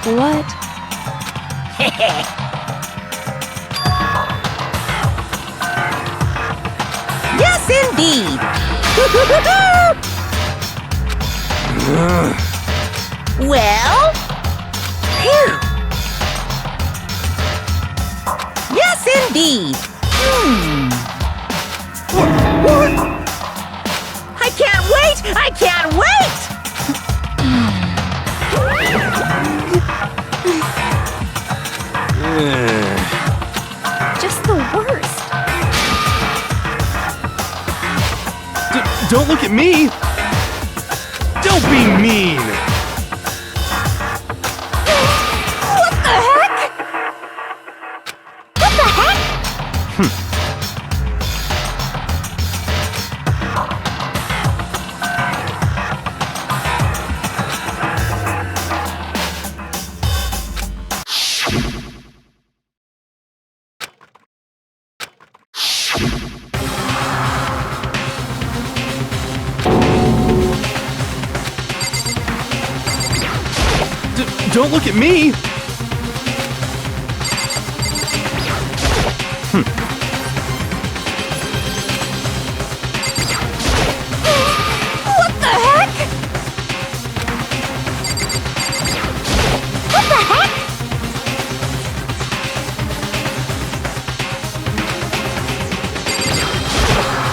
What? Yes, indeed. Well? Phew. Yes, indeed. What? I can't wait! I can't wait! Just the worst. Don't look at me! Don't be mean! What the heck? What the heck? Don't look at me! What the heck? What the heck?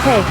Hey.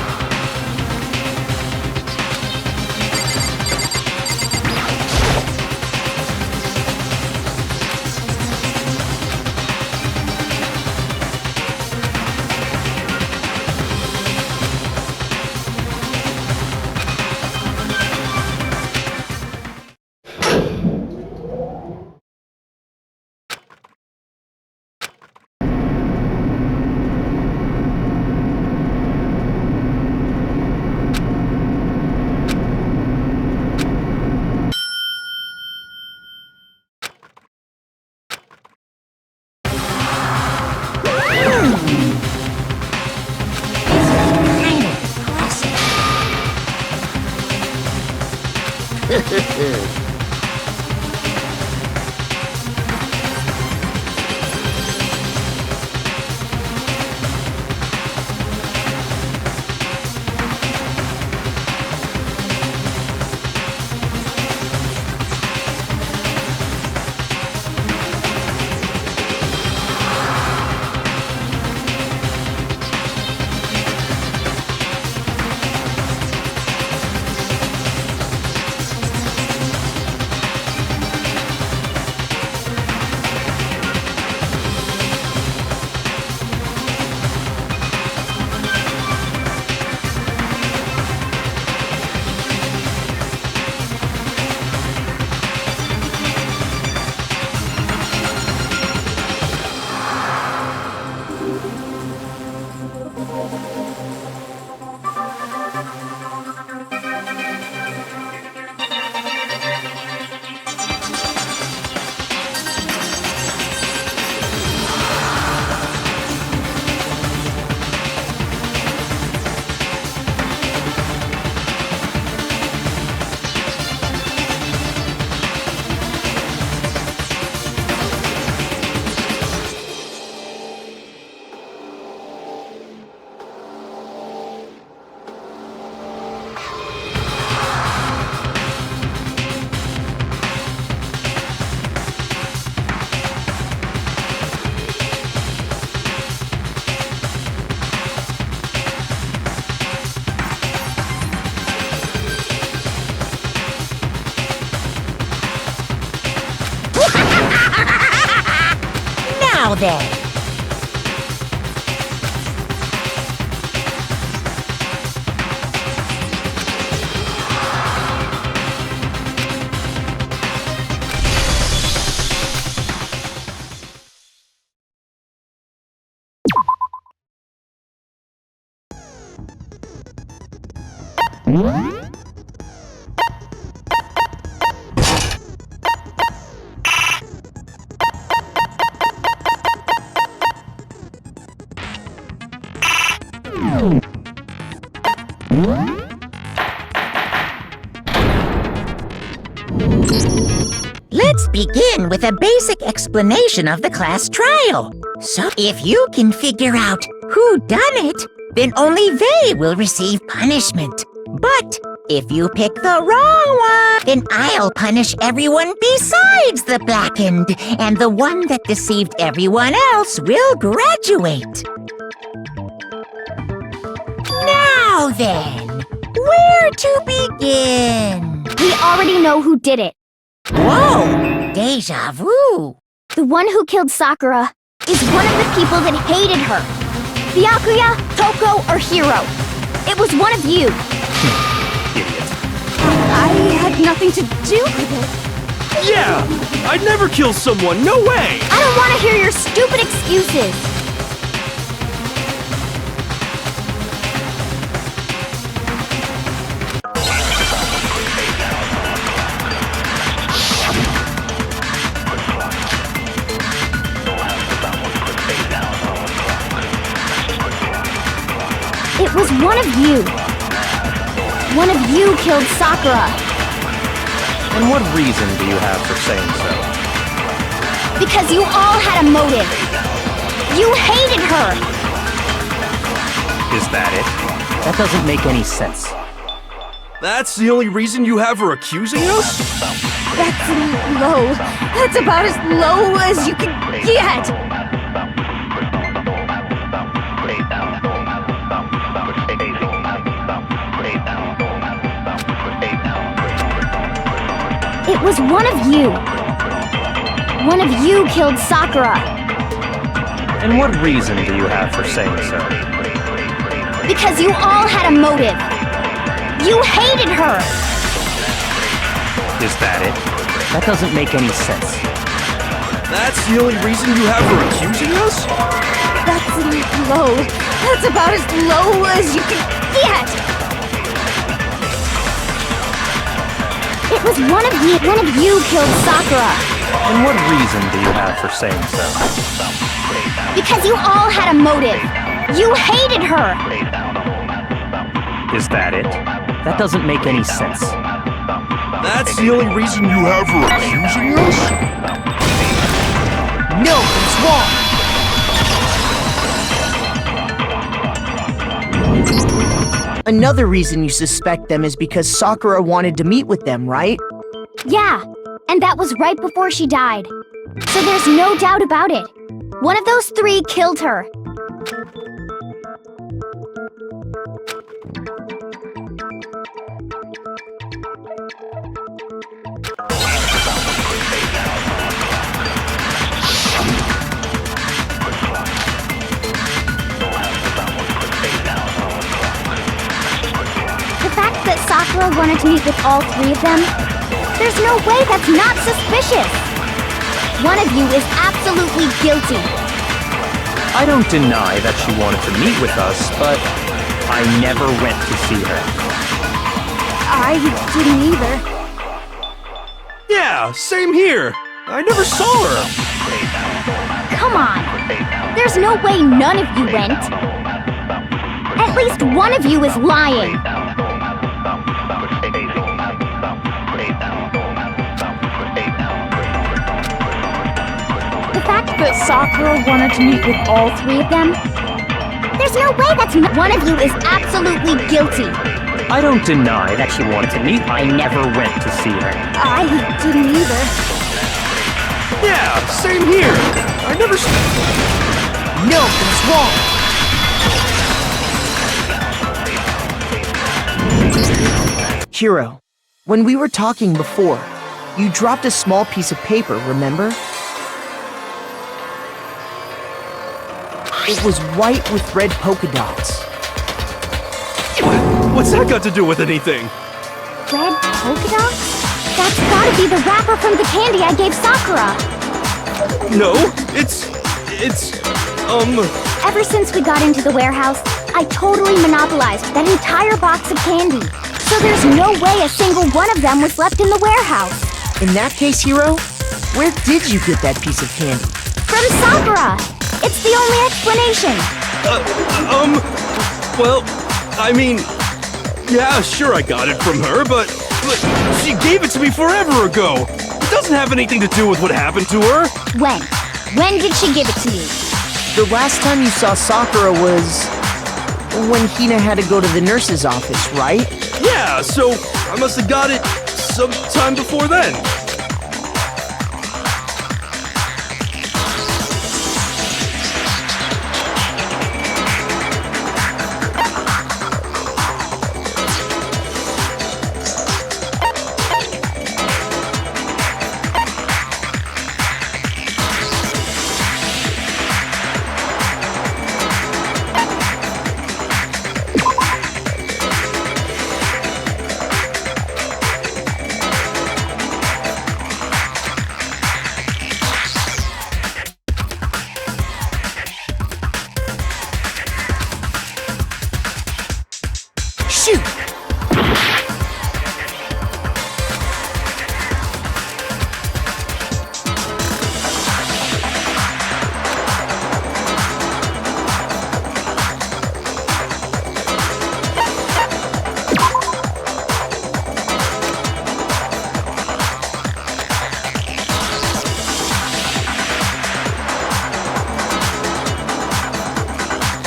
Now then. Let's begin with a basic explanation of the class trial. So, if you can figure out who done it, then only they will receive punishment. But if you pick the wrong one, then I'll punish everyone besides the blackened, and the one that deceived everyone else will graduate. Now then, where to begin? We already know who did it. Whoa! Deja vu! The one who killed Sakura is one of the people that hated her. Byakuya, Toko, or Hiro. It was one of you. Idiot. I had nothing to do with it. Yeah! I'd never kill someone, no way! I don't want to hear your stupid excuses. It was one of you. One of you killed Sakura. And what reason do you have for saying so? Because you all had a motive. You hated her. Is that it? That doesn't make any sense. That's the only reason you have her accusing us? That's low. That's about as low as you can get. It was one of you. One of you killed Sakura. And what reason do you have for saying so? Because you all had a motive. You hated her. Is that it? That doesn't make any sense. That's the only reason you have her accusing us? That's low. That's about as low as you can get. It was one of you. One of you killed Sakura. And what reason do you have for saying so? Because you all had a motive. You hated her. Is that it? That doesn't make any sense. That's the only reason you have her accusing us? No, it's wrong! Another reason you suspect them is because Sakura wanted to meet with them, right? Yeah, and that was right before she died. So there's no doubt about it. One of those three killed her. The fact that Sakura wanted to meet with all three of them, there's no way that's not suspicious. One of you is absolutely guilty. I don't deny that she wanted to meet with us, but I never went to see her. I didn't either. Yeah, same here. I never saw her. Come on. There's no way none of you went. At least one of you is lying. The fact that Sakura wanted to meet with all three of them, there's no way that's not. One of you is absolutely guilty. I don't deny that she wanted to meet. I never went to see her. I didn't either. Yeah, same here. I never. No, it's wrong. Hiro, when we were talking before, you dropped a small piece of paper, remember? It was white with red polka dots. What's that got to do with anything? Red polka dots? That's gotta be the wrapper from the candy I gave Sakura. No, it's... Ever since we got into the warehouse, I totally monopolized that entire box of candy. So there's no way a single one of them was left in the warehouse. In that case, Hiro, where did you get that piece of candy? From Sakura! It's the only explanation. Well, I mean... Yeah, sure I got it from her, but she gave it to me forever ago. It doesn't have anything to do with what happened to her. When? When did she give it to you? The last time you saw Sakura was when Hina had to go to the nurse's office, right? Yeah, so I must have got it sometime before then. Shoot!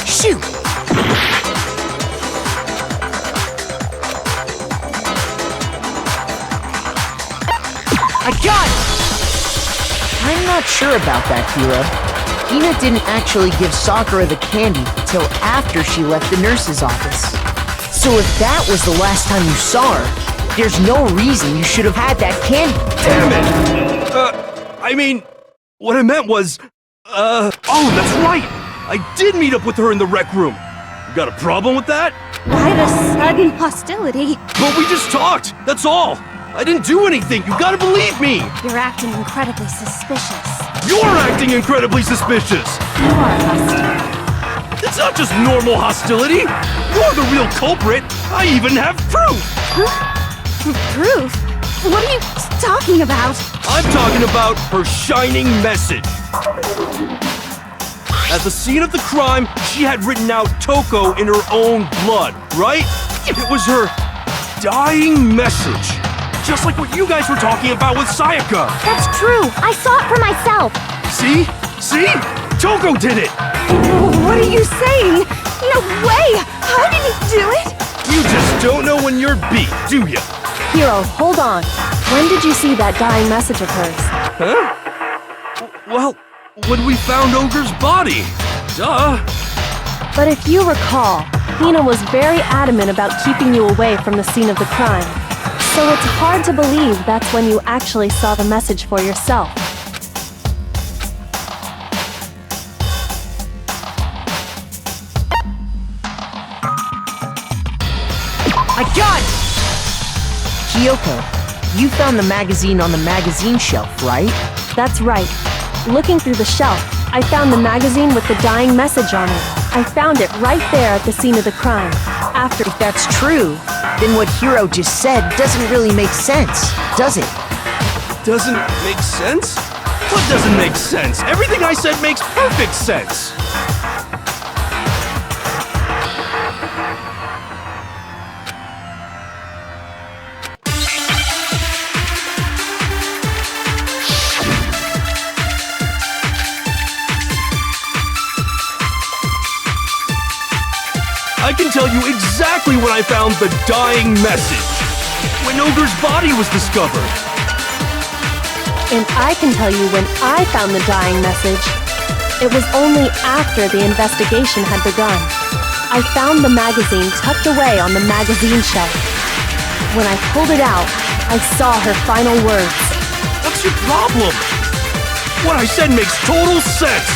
Shoot! I got it! I'm not sure about that, Hiro. Hina didn't actually give Sakura the candy till after she left the nurse's office. So if that was the last time you saw her, there's no reason you should have had that candy. Damn it! I mean, what I meant was, oh, that's right! I did meet up with her in the rec room. You got a problem with that? Why the sudden hostility? But we just talked, that's all! I didn't do anything, you gotta believe me! You're acting incredibly suspicious. You're acting incredibly suspicious! You are hostile. It's not just normal hostility! You're the real culprit! I even have proof! Proof? What are you talking about? I'm talking about her shining message. At the scene of the crime, she had written out Toko in her own blood, right? It was her dying message. Just like what you guys were talking about with Sayaka. That's true. I saw it for myself. See? See? Toko did it! What are you saying? No way! How did he do it? You just don't know when you're beat, do ya? Hiro, hold on. When did you see that dying message of hers? Huh? Well, when we found Ogre's body. Duh. But if you recall, Hina was very adamant about keeping you away from the scene of the crime. So it's hard to believe that's when you actually saw the message for yourself. I got it! Kyoko, you found the magazine on the magazine shelf, right? That's right. Looking through the shelf, I found the magazine with the dying message on it. I found it right there at the scene of the crime. After If that's true, then what Hiro just said doesn't really make sense, does it? Doesn't make sense? What doesn't make sense? Everything I said makes perfect sense. I can tell you exactly when I found the dying message. When Ogre's body was discovered. And I can tell you when I found the dying message. It was only after the investigation had begun. I found the magazine tucked away on the magazine shelf. When I pulled it out, I saw her final words. What's your problem? What I said makes total sense.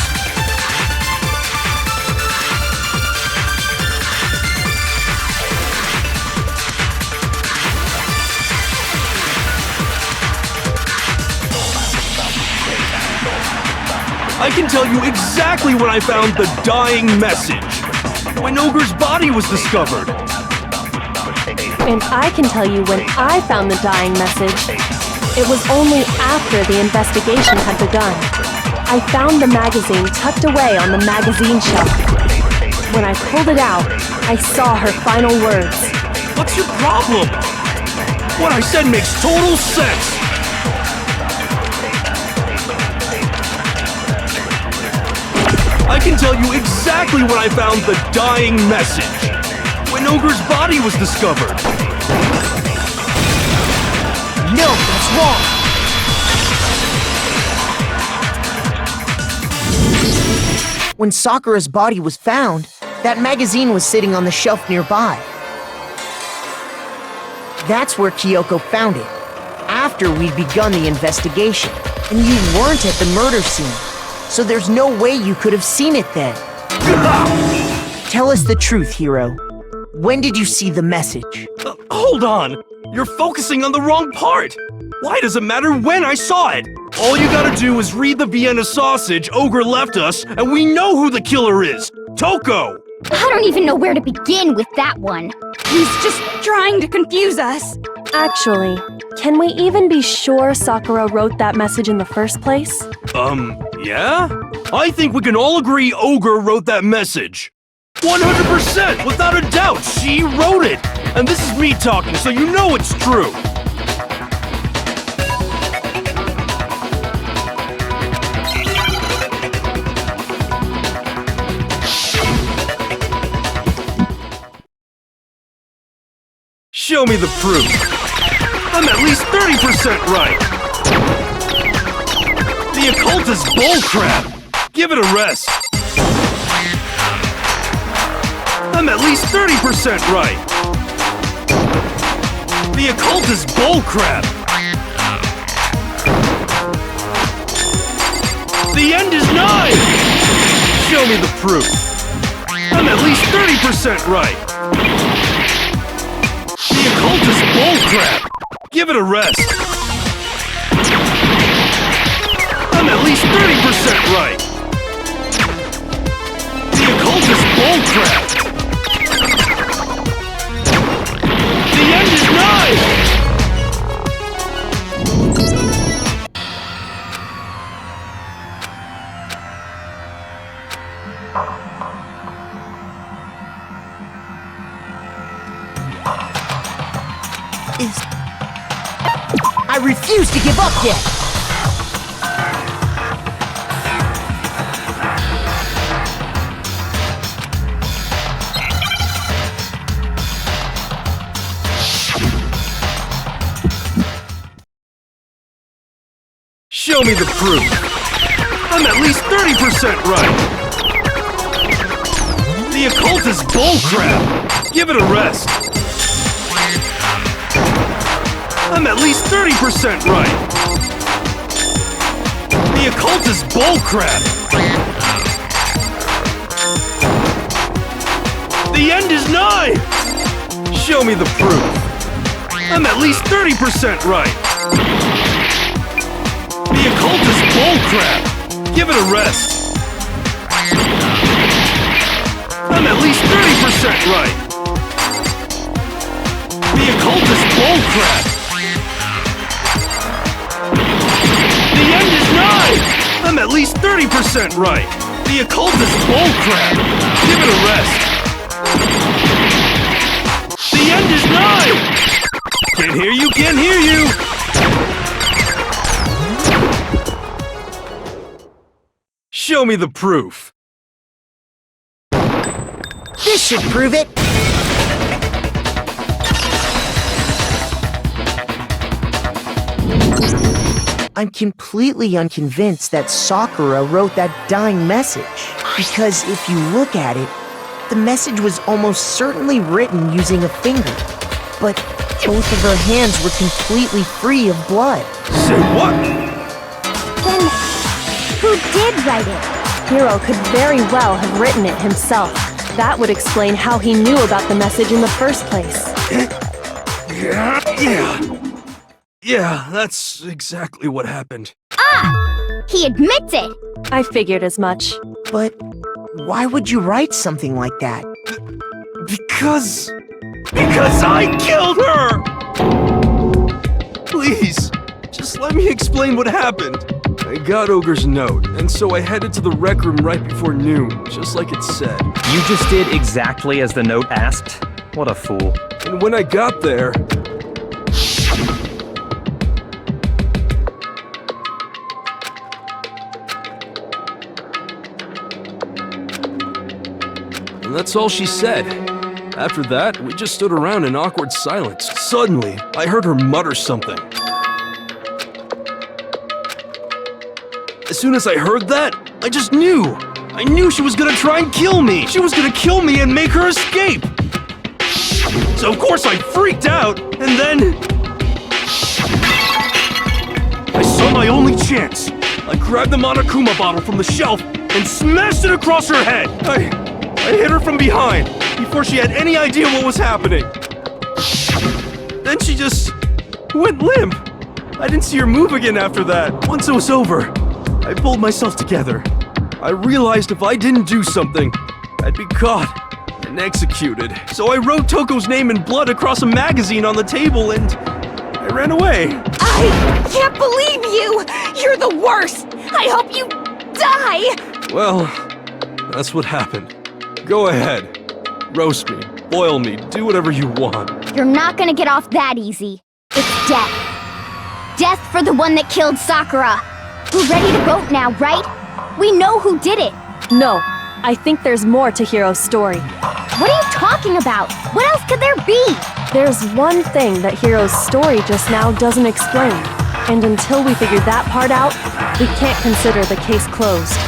I can tell you exactly when I found the dying message. When Ogre's body was discovered. And I can tell you when I found the dying message. It was only after the investigation had begun. I found the magazine tucked away on the magazine shelf. When I pulled it out, I saw her final words. What's your problem? What I said makes total sense. I can tell you exactly when I found the dying message. When Ogre's body was discovered. No, that's wrong. When Sakura's body was found, that magazine was sitting on the shelf nearby. That's where Kyoko found it, after we'd begun the investigation. And you weren't at the murder scene, so there's no way you could have seen it then. Tell us the truth, Hiro. When did you see the message? Hold on! You're focusing on the wrong part! Why does it matter when I saw it? All you gotta do is read the Vienna sausage Ogre left us, and we know who the killer is! Toko! I don't even know where to begin with that one. He's just trying to confuse us. Actually, can we even be sure Sakura wrote that message in the first place? Yeah? I think we can all agree Ogre wrote that message. 100%, without a doubt, she wrote it! And this is me talking, so you know it's true! Show me the proof. I'm at least 30% right. The occult is bullcrap. Give it a rest. I'm at least 30% right. The occult is bullcrap. The end is nigh. Show me the proof. I'm at least 30% right. The occult is bullcrap! Give it a rest! I'm at least 30% right! The occult is bullcrap! The end is nigh! I refuse to give up yet! Show me the proof! I'm at least 30% right! The occult is bullcrap! Give it a rest! I'm at least 30% right! The occult is bullcrap! The end is nigh! Show me the proof! I'm at least 30% right! The occult is bullcrap! Give it a rest! I'm at least 30% right! The occult is bullcrap! The end is nigh! I'm at least 30% right! The occult is bullcrap! Give it a rest! The end is nigh! Can't hear you, can't hear you! Show me the proof! This should prove it! I'm completely unconvinced that Sakura wrote that dying message. Because if you look at it, the message was almost certainly written using a finger. But both of her hands were completely free of blood. Say what? Then, who did write it? Hiro could very well have written it himself. That would explain how he knew about the message in the first place. Yeah, that's exactly what happened. Ah! He admits it! I figured as much. But why would you write something like that? Because I killed her! Please, just let me explain what happened. I got Ogre's note, and so I headed to the rec room right before noon, just like it said. You just did exactly as the note asked? What a fool. And when I got there... And that's all she said. After that, we just stood around in awkward silence. Suddenly, I heard her mutter something. As soon as I heard that, I just knew. I knew she was gonna try and kill me. She was gonna kill me and make her escape. So of course I freaked out, and then I saw my only chance. I grabbed the Monokuma bottle from the shelf and smashed it across her head. I hit her from behind before she had any idea what was happening. Then she just went limp. I didn't see her move again after that. Once it was over, I pulled myself together. I realized if I didn't do something, I'd be caught and executed. So I wrote Toko's name in blood across a magazine on the table and I ran away. I can't believe you! You're the worst! I hope you die! Well, that's what happened. Go ahead. Roast me, boil me, do whatever you want. You're not gonna get off that easy. It's death. Death for the one that killed Sakura. We're ready to vote now, right? We know who did it. No, I think there's more to Hiro's story. What are you talking about? What else could there be? There's one thing that Hiro's story just now doesn't explain. And until we figure that part out, we can't consider the case closed.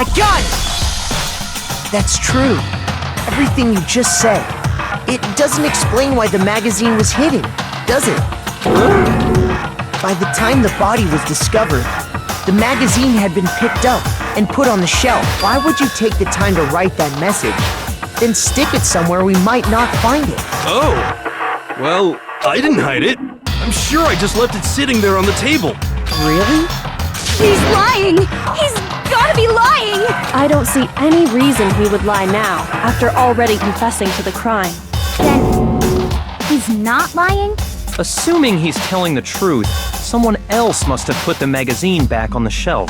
I got it! That's true. Everything you just said. It doesn't explain why the magazine was hidden, does it? By the time the body was discovered, the magazine had been picked up and put on the shelf. Why would you take the time to write that message, then stick it somewhere we might not find it? Oh, well, I didn't hide it. I'm sure I just left it sitting there on the table. Really? He's lying! He's gotta be lying! I don't see any reason he would lie now, after already confessing to the crime. Then, he's not lying? Assuming he's telling the truth, someone else must have put the magazine back on the shelf.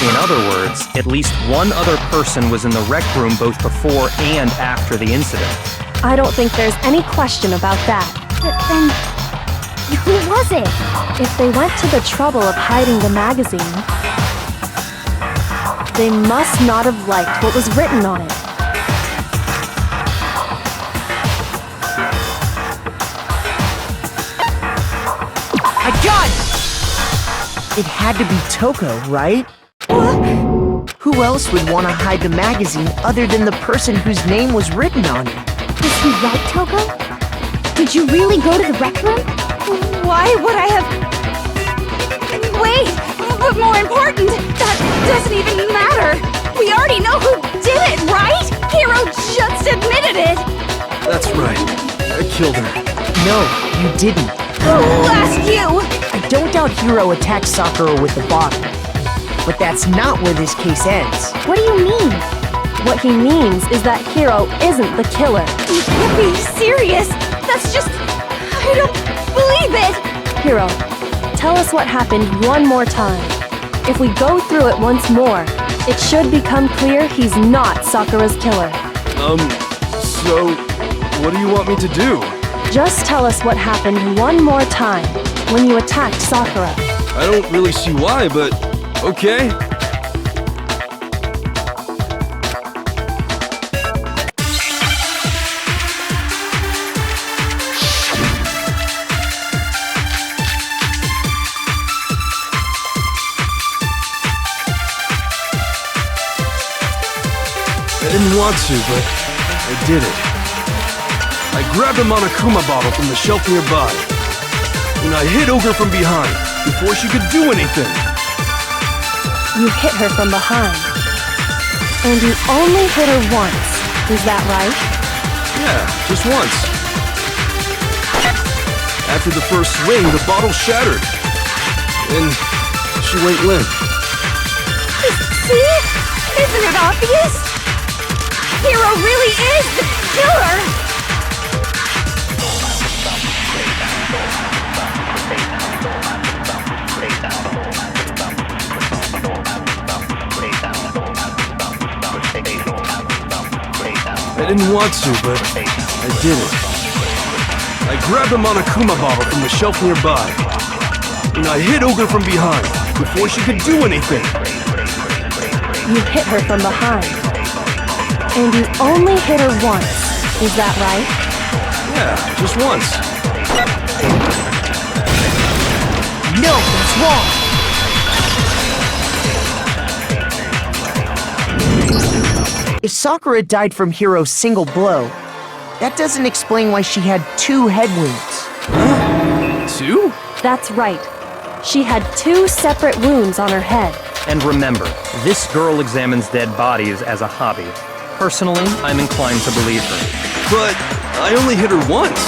In other words, at least one other person was in the rec room both before and after the incident. I don't think there's any question about that. But then, who was it? If they went to the trouble of hiding the magazine, they must not have liked what was written on it. I got it! It had to be Toko, right? Who else would want to hide the magazine other than the person whose name was written on it? Is he right, Toko? Did you really go to the rec room? Why would I have... Wait! But more important, that doesn't even matter! We already know who did it, right? Hiro just admitted it! That's right. I killed her. No, you didn't. Who asked you? I don't doubt Hiro attacked Sakura with the bottle. But that's not where this case ends. What do you mean? What he means is that Hiro isn't the killer. You can't be serious! That's just... I don't believe it! Hiro, tell us what happened one more time. If we go through it once more, it should become clear he's not Sakura's killer. So, what do you want me to do? Just tell us what happened one more time when you attacked Sakura. I don't really see why, but okay. I didn't want to, but I did it. I grabbed a Monokuma bottle from the shelf nearby, and I hit Ogre from behind before she could do anything. You hit her from behind. And you only hit her once. Is that right? Yeah, just once. After the first swing, the bottle shattered, and she went limp. See? Isn't it obvious? Hiro really is the killer! didn't want to, but I did it. I grabbed the Monokuma bottle from the shelf nearby, and I hit Ogre from behind before she could do anything. You hit her from behind. And you only hit her once, is that right? Yeah, just once. No, that's wrong! If Sakura died from Hiro's single blow, that doesn't explain why she had 2 head wounds. 2? That's right. She had 2 separate wounds on her head. And remember, this girl examines dead bodies as a hobby. Personally, I'm inclined to believe her. But I only hit her once.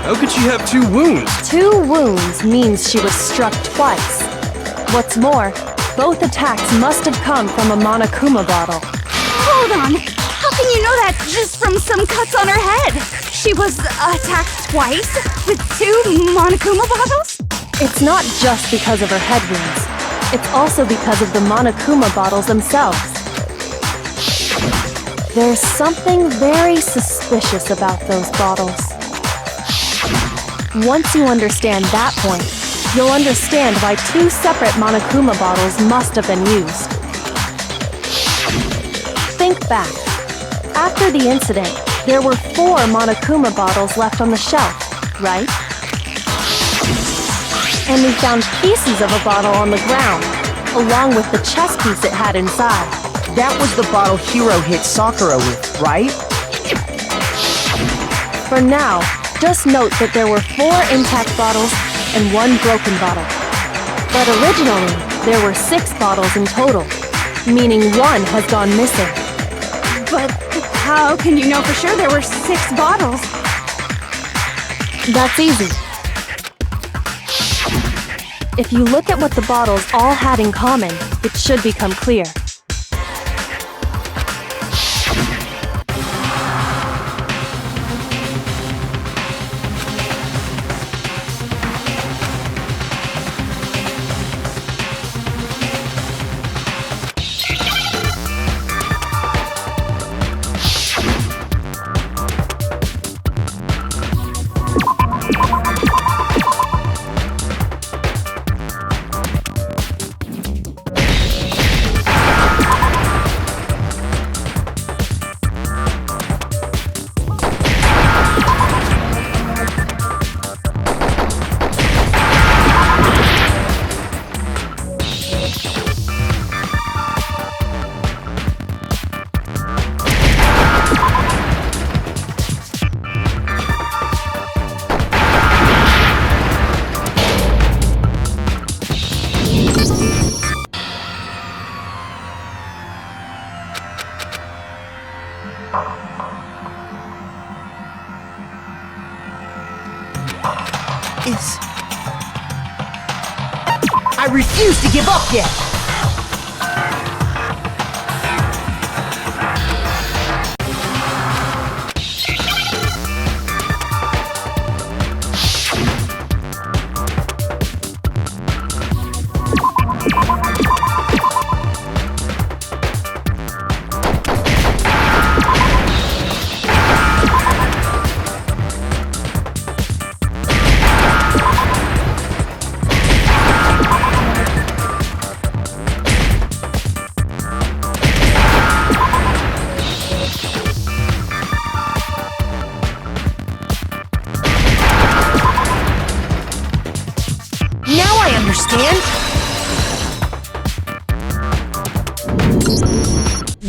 How could she have 2 wounds? 2 wounds means she was struck twice. What's more, both attacks must have come from a Monokuma bottle. Hold on. How can you know that just from some cuts on her head? She was attacked twice with 2 Monokuma bottles? It's not just because of her head wounds. It's also because of the Monokuma bottles themselves. There's something very suspicious about those bottles. Once you understand that point, you'll understand why 2 separate Monokuma bottles must have been used. Think back. After the incident, there were 4 Monokuma bottles left on the shelf, right? And we found pieces of a bottle on the ground, along with the chess piece it had inside. That was the bottle Hiro hit Sakura with, right? For now, just note that there were 4 intact bottles and 1 broken bottle. But originally, there were 6 bottles in total, meaning 1 has gone missing. But how can you know for sure there were 6 bottles? That's easy. If you look at what the bottles all had in common, it should become clear. I refuse to give up yet!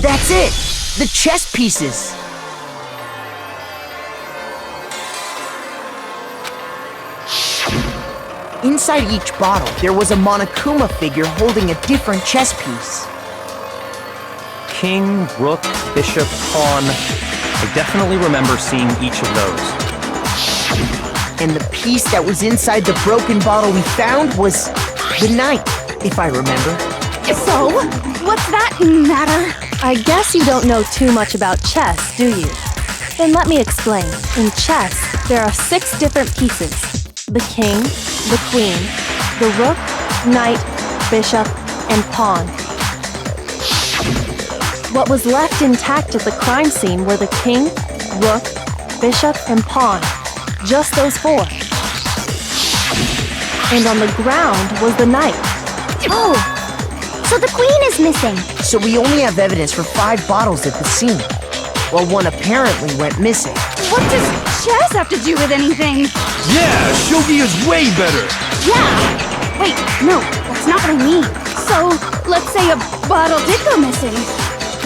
That's it! The chess pieces! Inside each bottle, there was a Monokuma figure holding a different chess piece. King, rook, bishop, pawn. I definitely remember seeing each of those. And the piece that was inside the broken bottle we found was the knight, if I remember. So, what's that matter? I guess you don't know too much about chess, do you? Then let me explain. In chess, there are 6 different pieces. The king, the queen, the rook, knight, bishop, and pawn. What was left intact at the crime scene were the king, rook, bishop, and pawn. Just those four. And on the ground was the knight. Oh, so the queen is missing. So we only have evidence for 5 bottles at the scene, while one apparently went missing. What does chess have to do with anything? Yeah, shogi is way better. Yeah. Wait, no, that's not what I mean. So, let's say a bottle did go missing.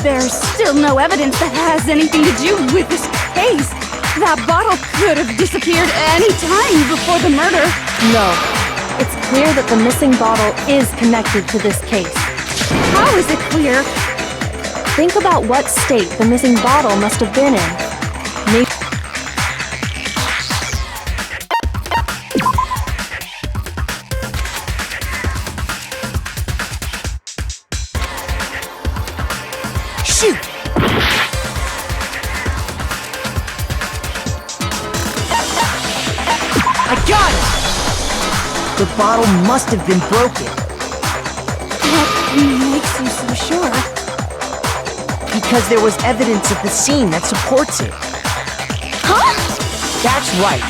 There's still no evidence that has anything to do with this case. That bottle could have disappeared any time before the murder. No. It's clear that the missing bottle is connected to this case. How is it clear? Think about what state the missing bottle must have been in. Maybe Shoot! I got it! The bottle must have been broken. What makes you so sure? Because there was evidence at the scene that supports it. Huh? That's right.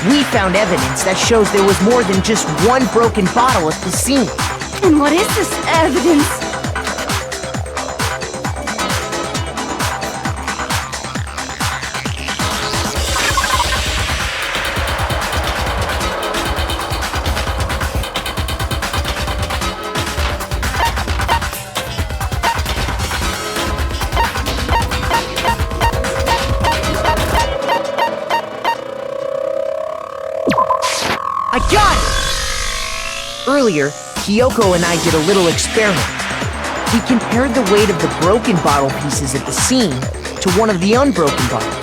We found evidence that shows there was more than just one broken bottle at the scene. And what is this evidence? I got it! Earlier, Kyoko and I did a little experiment. We compared the weight of the broken bottle pieces at the scene to one of the unbroken bottles.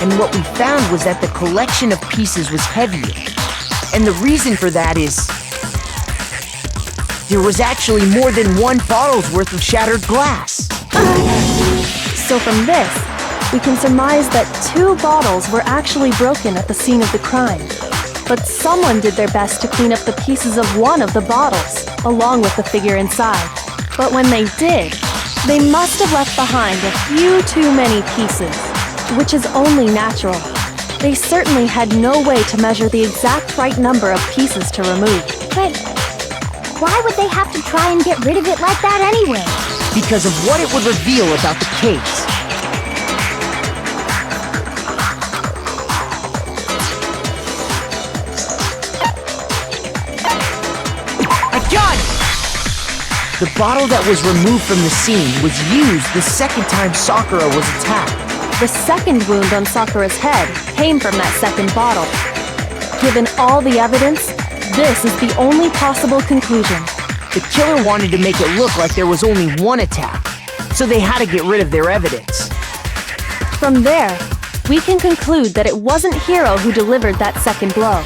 And what we found was that the collection of pieces was heavier. And the reason for that is there was actually more than one bottle's worth of shattered glass. so. From this, we can surmise that 2 bottles were actually broken at the scene of the crime. But someone did their best to clean up the pieces of one of the bottles, along with the figure inside. But when they did, they must have left behind a few too many pieces, which is only natural. They certainly had no way to measure the exact right number of pieces to remove. But why would they have to try and get rid of it like that anyway? Because of what it would reveal about the case. The bottle that was removed from the scene was used the second time Sakura was attacked. The second wound on Sakura's head came from that second bottle. Given all the evidence, this is the only possible conclusion. The killer wanted to make it look like there was only one attack, so they had to get rid of their evidence. From there, we can conclude that it wasn't Hiro who delivered that second blow.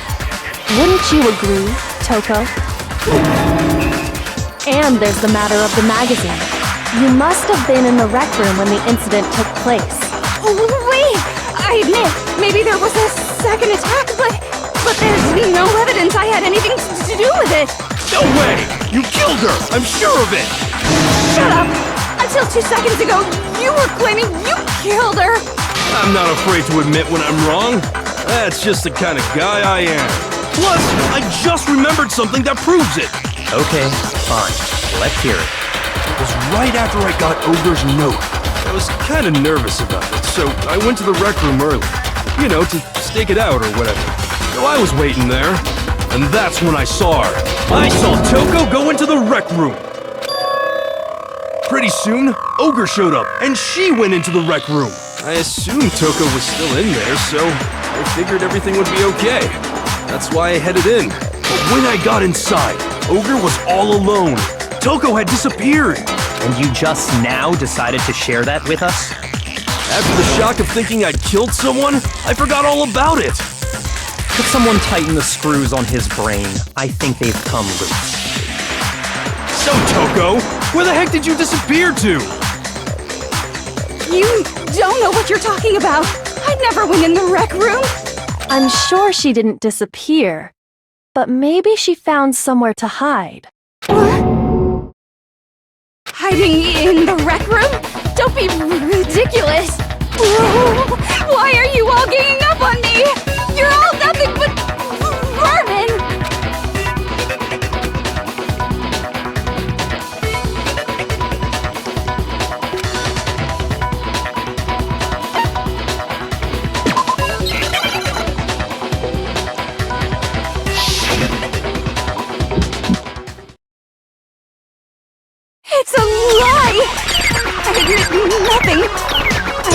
Wouldn't you agree, Toko? And there's the matter of the magazine. You must have been in the rec room when the incident took place. Oh, wait! I admit, maybe there was a second attack, but there's no evidence I had anything to do with it. No way! You killed her! I'm sure of it! Shut up! Until 2 seconds ago, you were claiming you killed her! I'm not afraid to admit when I'm wrong. That's just the kind of guy I am. Plus, I just remembered something that proves it. Okay, fine. Let's hear it. It was right after I got Ogre's note. I was kind of nervous about it, so I went to the rec room early. You know, to stake it out or whatever. So I was waiting there, and that's when I saw her. I saw Toko go into the rec room. Pretty soon, Ogre showed up, and she went into the rec room. I assumed Toko was still in there, so I figured everything would be okay. That's why I headed in. But when I got inside, Ogre was all alone. Toko had disappeared. And you just now decided to share that with us? After the shock of thinking I'd killed someone, I forgot all about it. Could someone tighten the screws on his brain? I think they've come loose. So, Toko, where the heck did you disappear to? You don't know what you're talking about. I never went in the rec room. I'm sure she didn't disappear, but maybe she found somewhere to hide. What? hiding in the rec room? Don't be ridiculous! Whoa, why are you all ganging up on me? You're all nothing but vermin! It's a lie! I admit nothing! I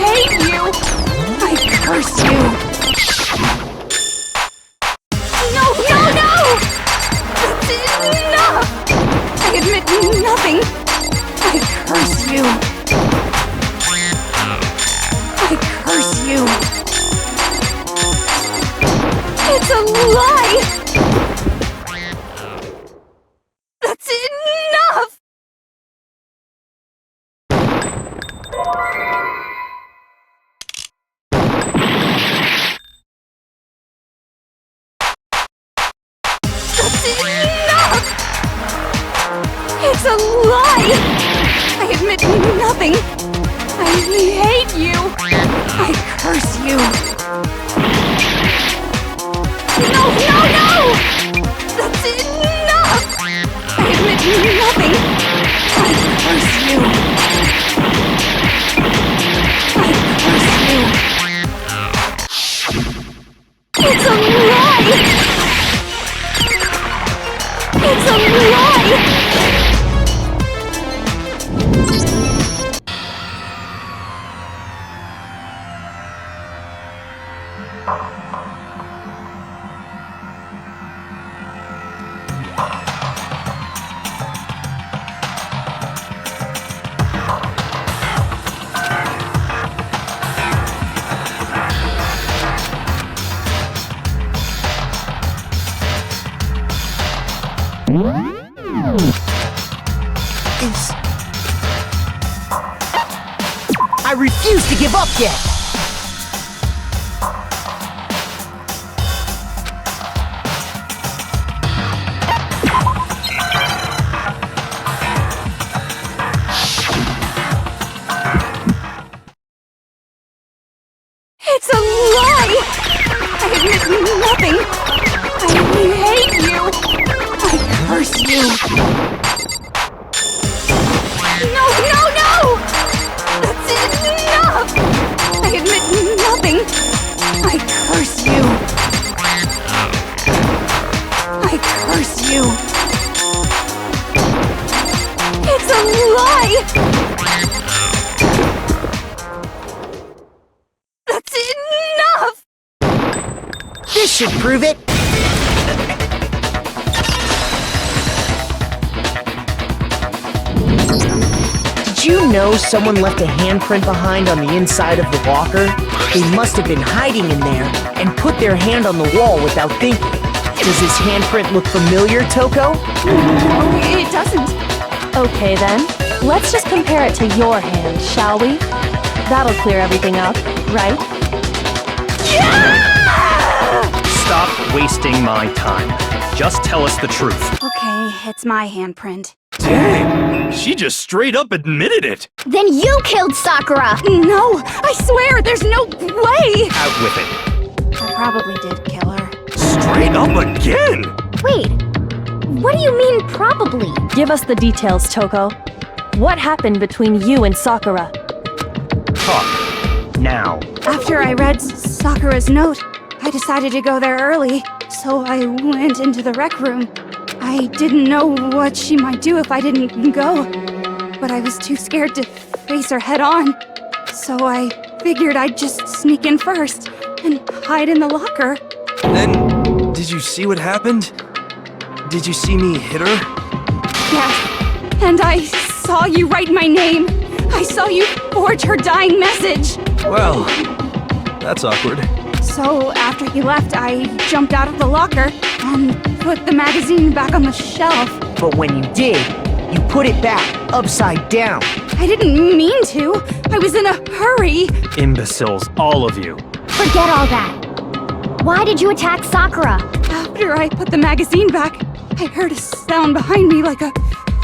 hate you! I curse you! No, no, no! That's enough! I admit nothing! I curse you! I curse you! It's a lie! That's enough! That's enough! It's a lie! I admit nothing! I hate you! I curse you! No, no, no! That's enough! I admit nothing! I curse you! I curse you! It's a lie! It's a lie! I refuse to give up yet! It's a lie! I admit nothing! I hate you! I curse you! No, no, no! That's enough! I admit nothing! I curse you! I curse you! It's a lie! That's enough! This should prove it! Did you know someone left a handprint behind on the inside of the locker? They must have been hiding in there and put their hand on the wall without thinking. Does this handprint look familiar, Toko? No, it doesn't. Okay then, let's just compare it to your hand, shall we? That'll clear everything up, right? Stop wasting my time. Just tell us the truth. Okay, it's my handprint. Dang, she just straight up admitted it. Then you killed Sakura! No, I swear, there's no way! Out with it. I probably did kill her. Straight up again. Wait, what do you mean probably? Give us the details, Toko. What happened between you and Sakura? Talk. Now. After I read Sakura's note, I decided to go there early, so I went into the rec room. I didn't know what she might do if I didn't go, but I was too scared to face her head on. So I figured I'd just sneak in first and hide in the locker. Then, did you see what happened? Did you see me hit her? Yeah, and I saw you write my name. I saw you forge her dying message. Well, that's awkward. So after you left, I jumped out of the locker and put the magazine back on the shelf. But when you did, you put it back, upside down. I didn't mean to. I was in a hurry. Imbeciles, all of you. Forget all that. Why did you attack Sakura? After I put the magazine back, I heard a sound behind me like a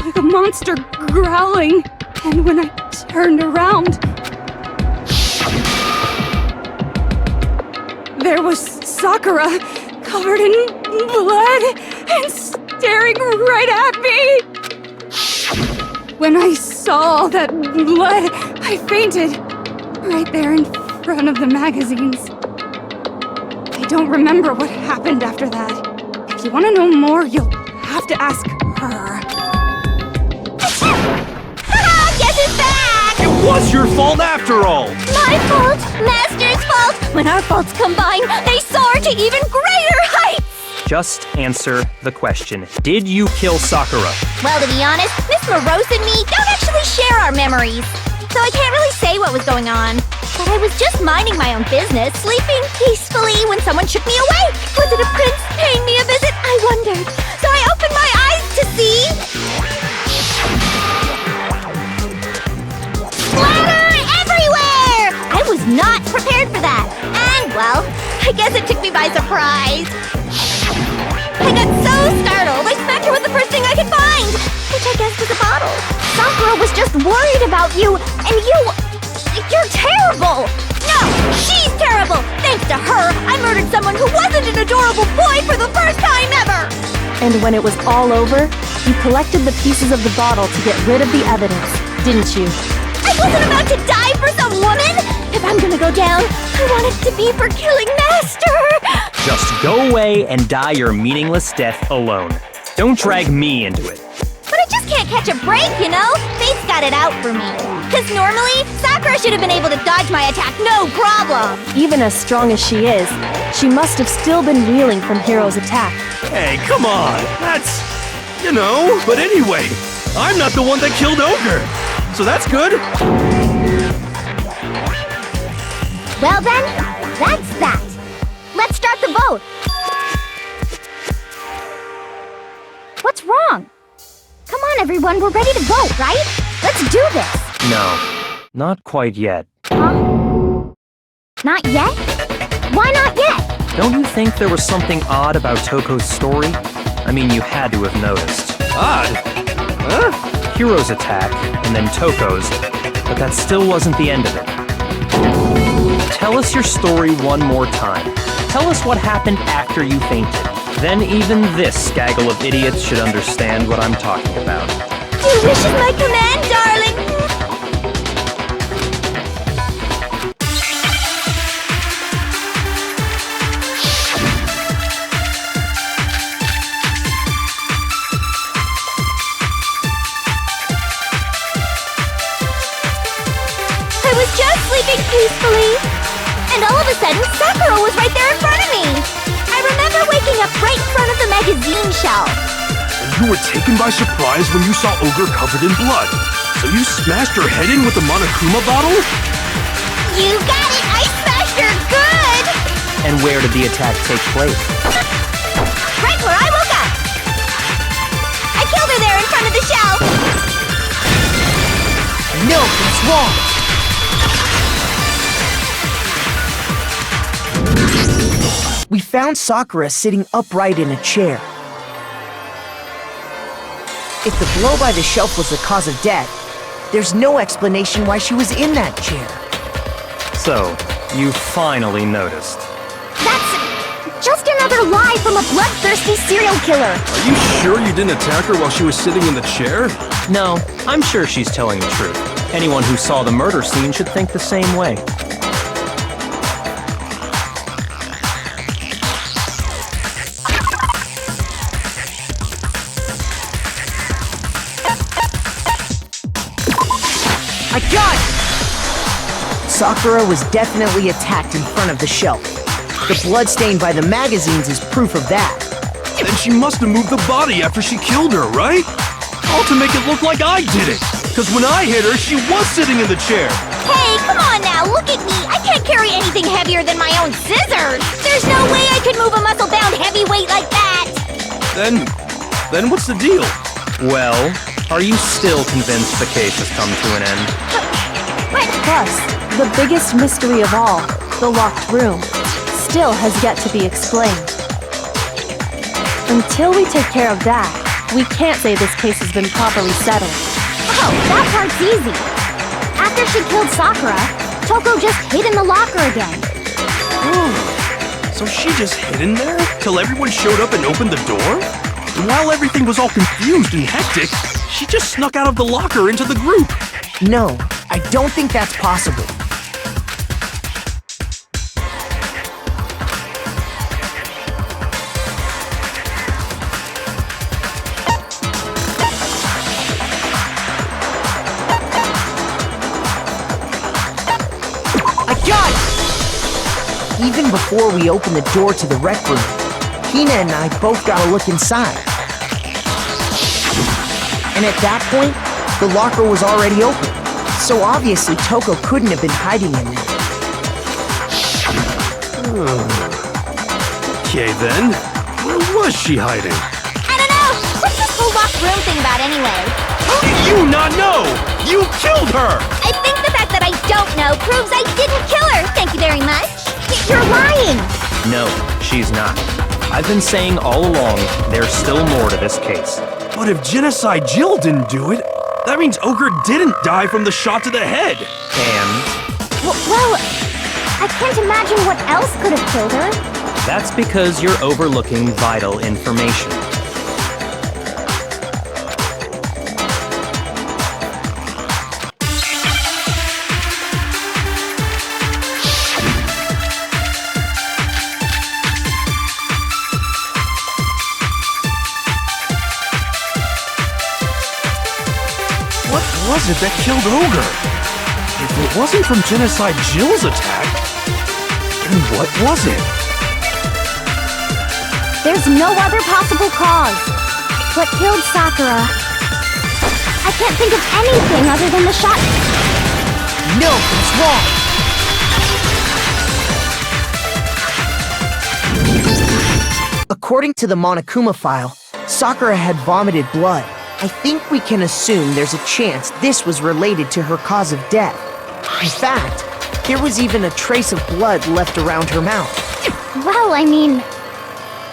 like a monster growling. And when I turned around, there was Sakura, covered in blood and staring right at me. When I saw all that blood, I fainted right there in front of the magazines. I don't remember what happened after that. If you want to know more, you'll have to ask her. Guess who's back? It was your fault after all! My fault, Master's fault. When our faults combine, they soar to even greater heights. Just answer the question. Did you kill Sakura? Well, to be honest, Miss Morose and me don't actually share our memories, so I can't really say what was going on. But I was just minding my own business, sleeping peacefully when someone shook me awake. Was it a prince paying me a visit? I wondered. So I opened my eyes to see... splatter everywhere! I was not prepared for that. And, well, I guess it took me by surprise. I got so startled, I smacked her with the first thing I could find, which I guess was a bottle. Sakura was just worried about you, and you're terrible! No, she's terrible! Thanks to her, I murdered someone who wasn't an adorable boy for the first time ever! And when it was all over, you collected the pieces of the bottle to get rid of the evidence, didn't you? I wasn't about to die for some woman! If I'm gonna go down, I want it to be for killing Master! Just go away and die your meaningless death alone. Don't drag me into it. But I just can't catch a break, you know? Fate's got it out for me. Because normally, Sakura should have been able to dodge my attack no problem. Even as strong as she is, she must have still been reeling from Hiro's attack. Hey, come on! That's... you know... But anyway, I'm not the one that killed Ogre! So that's good! Well then, that's that. Let's start the vote. What's wrong? Come on, everyone, we're ready to vote, right? Let's do this. No, not quite yet. Huh? Not yet? Why not yet? Don't you think there was something odd about Toko's story? I mean, you had to have noticed. Odd? Huh? Hiro's attack, and then Toko's, but that still wasn't the end of it. Tell us your story one more time. Tell us what happened after you fainted. Then even this gaggle of idiots should understand what I'm talking about. Your wish is my command, darling! I was just sleeping peacefully, and all of a sudden, Sakura was right there in front of me! I remember waking up right in front of the magazine shelf. You were taken by surprise when you saw Ogre covered in blood. So you smashed her head in with the Monokuma bottle? You got it! I smashed her good! And where did the attack take place? Right where I woke up! I killed her there in front of the shelf! No, what's wrong? We found Sakura sitting upright in a chair. If the blow by the shelf was the cause of death, there's no explanation why she was in that chair. So, you finally noticed. That's just another lie from a bloodthirsty serial killer! Are you sure you didn't attack her while she was sitting in the chair? No, I'm sure she's telling the truth. Anyone who saw the murder scene should think the same way. I got it! Sakura was definitely attacked in front of the shelf. The blood stain by the magazines is proof of that. Then she must have moved the body after she killed her, right? All to make it look like I did it! Because when I hit her, she was sitting in the chair! Hey, come on now, look at me! I can't carry anything heavier than my own scissors! There's no way I could move a muscle-bound heavyweight like that! Then what's the deal? Well, are you still convinced the case has come to an end? Plus, the biggest mystery of all, the locked room, still has yet to be explained. Until we take care of that, we can't say this case is has been properly settled. Oh, that part's easy. After she killed Sakura, Toko just hid in the locker again. So she just hid in there till everyone showed up and opened the door? And while everything was all confused and hectic, she just snuck out of the locker into the group. No, I don't think that's possible. I got it! Even before we opened the door to the rec room, Hina and I both got a look inside. And at that point, the locker was already open, so obviously Toko couldn't have been hiding in there. Okay then, where was she hiding? I don't know! What's this whole locked room thing about anyway? How do you not know? You killed her! I think the fact that I don't know proves I didn't kill her! Thank you very much! You're lying! No, she's not. I've been saying all along, there's still more to this case. But if Genocide Jill didn't do it, that means Ogre didn't die from the shot to the head. And Well, I can't imagine what else could have killed her. that's because you're overlooking vital information. What was it that killed Ogre? If it wasn't from Genocide Jill's attack, then what was it? There's no other possible cause. What killed Sakura? I can't think of anything other than the shot. No, it's wrong! According to the Monokuma file, Sakura had vomited blood. I think we can assume there's a chance this was related to her cause of death. In fact, there was even a trace of blood left around her mouth. Well, I mean,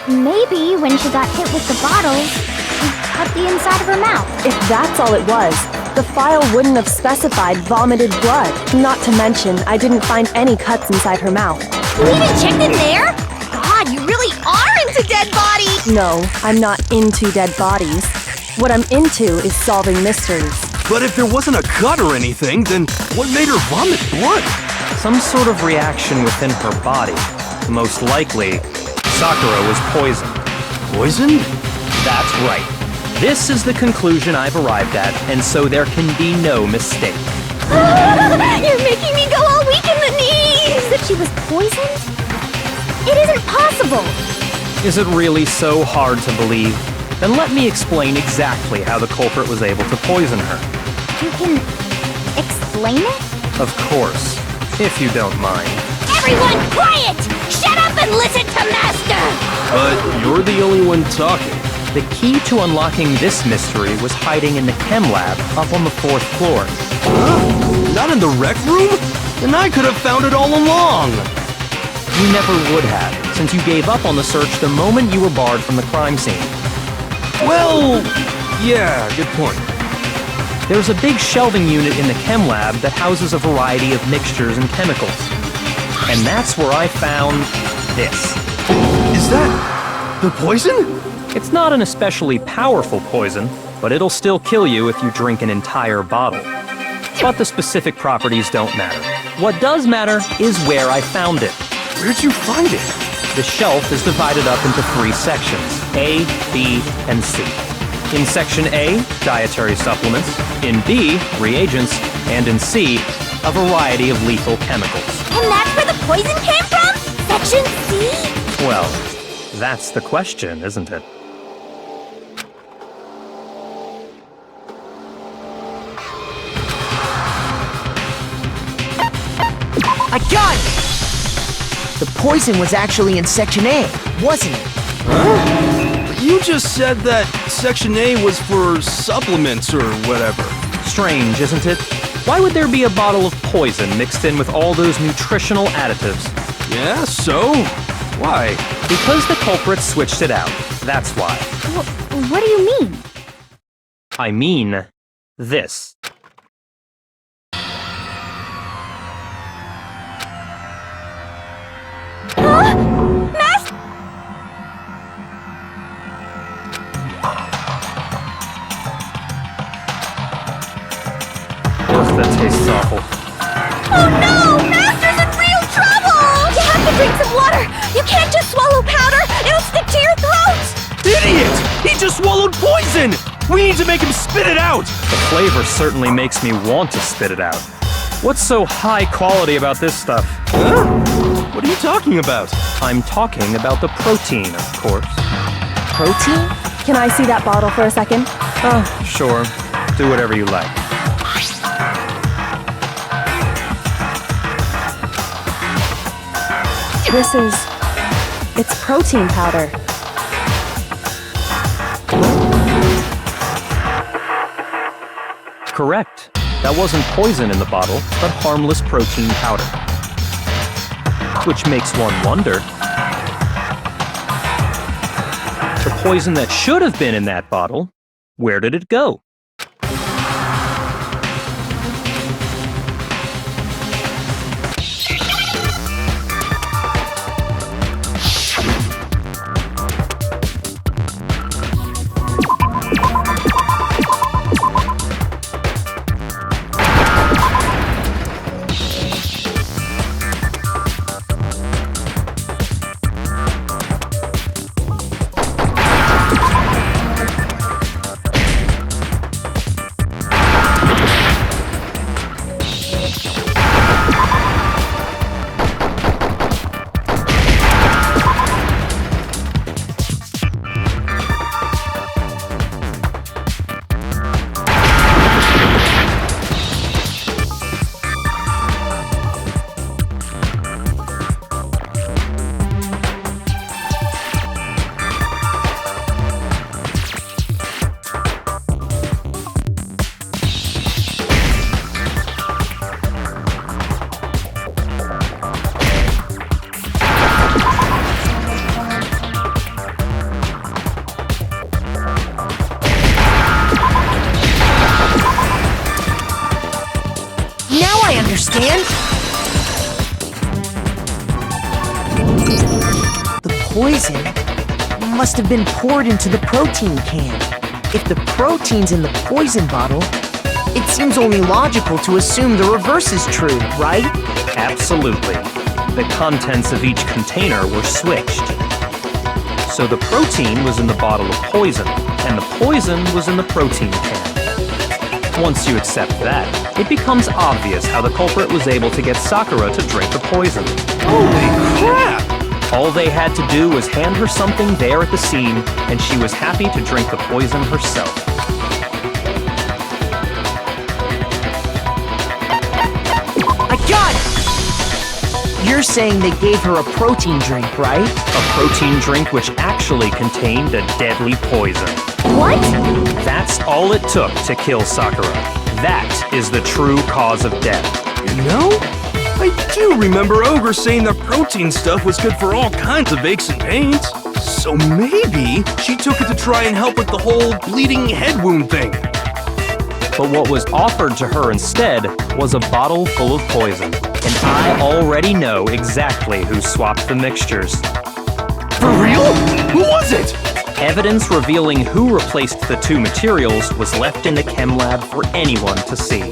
maybe when she got hit with the bottles, she cut the inside of her mouth. If that's all it was, the file wouldn't have specified vomited blood. Not to mention, I didn't find any cuts inside her mouth. You even checked in there? God, you really are into dead bodies! No, I'm not into dead bodies. What I'm into is solving mysteries. But if there wasn't a cut or anything, then what made her vomit blood? Some sort of reaction within her body. Most likely, Sakura was poisoned. Poison? That's right. This is the conclusion I've arrived at, and so there can be no mistake. You're making me go all weak in the knees! That she was poisoned? It isn't possible. Is it really so hard to believe? Then let me explain exactly how the culprit was able to poison her. You can explain it? Of course, if you don't mind. Everyone quiet! Shut up and listen to Master! But you're the only one talking. The key to unlocking this mystery was hiding in the chem lab up on the 4th floor. Huh? Not in the rec room? Then I could have found it all along. You never would have, since you gave up on the search the moment you were barred from the crime scene. Well, yeah, good point. There's a big shelving unit in the chem lab that houses a variety of mixtures and chemicals. And that's where I found this. Is that the poison? It's not an especially powerful poison, but it'll still kill you if you drink an entire bottle. But the specific properties don't matter. What does matter is where I found it. Where'd you find it? The shelf is divided up into 3 sections, A, B, and C. In Section A, dietary supplements. In B, reagents. And in C, a variety of lethal chemicals. And that's where the poison came from? Section C? Well, that's the question, isn't it? I got it! The poison was actually in Section A, wasn't it? Huh? You just said that Section A was for supplements or whatever. Strange, isn't it? Why would there be a bottle of poison mixed in with all those nutritional additives? Yeah, so? Why? Because the culprit switched it out. That's why. What do you mean? I mean this. Ugh, that tastes awful. Oh no! Master's in real trouble! You have to drink some water! You can't just swallow powder! It'll stick to your throat! Idiot! He just swallowed poison! We need to make him spit it out! The flavor certainly makes me want to spit it out. What's so high quality about this stuff? Huh? What are you talking about? I'm talking about the protein, of course. Protein? Can I see that bottle for a second? Oh, sure. Do whatever you like. It's protein powder. Correct. That wasn't poison in the bottle, but harmless protein powder. Which makes one wonder. The poison that should have been in that bottle, where did it go? Understand? The poison must have been poured into the protein can. If the protein's in the poison bottle, it seems only logical to assume the reverse is true, right? Absolutely. The contents of each container were switched. So the protein was in the bottle of poison, and the poison was in the protein can. Once you accept that, it becomes obvious how the culprit was able to get Sakura to drink the poison. Holy crap! All they had to do was hand her something there at the scene, and she was happy to drink the poison herself. I got it! You're saying they gave her a protein drink, right? A protein drink which actually contained a deadly poison. What? That's all it took to kill Sakura. That is the true cause of death. You know, I do remember Ogre saying that protein stuff was good for all kinds of aches and pains. So maybe she took it to try and help with the whole bleeding head wound thing. But what was offered to her instead was a bottle full of poison. And I already know exactly who swapped the mixtures. For real? Who was it? Evidence revealing who replaced the two materials was left in the chem lab for anyone to see.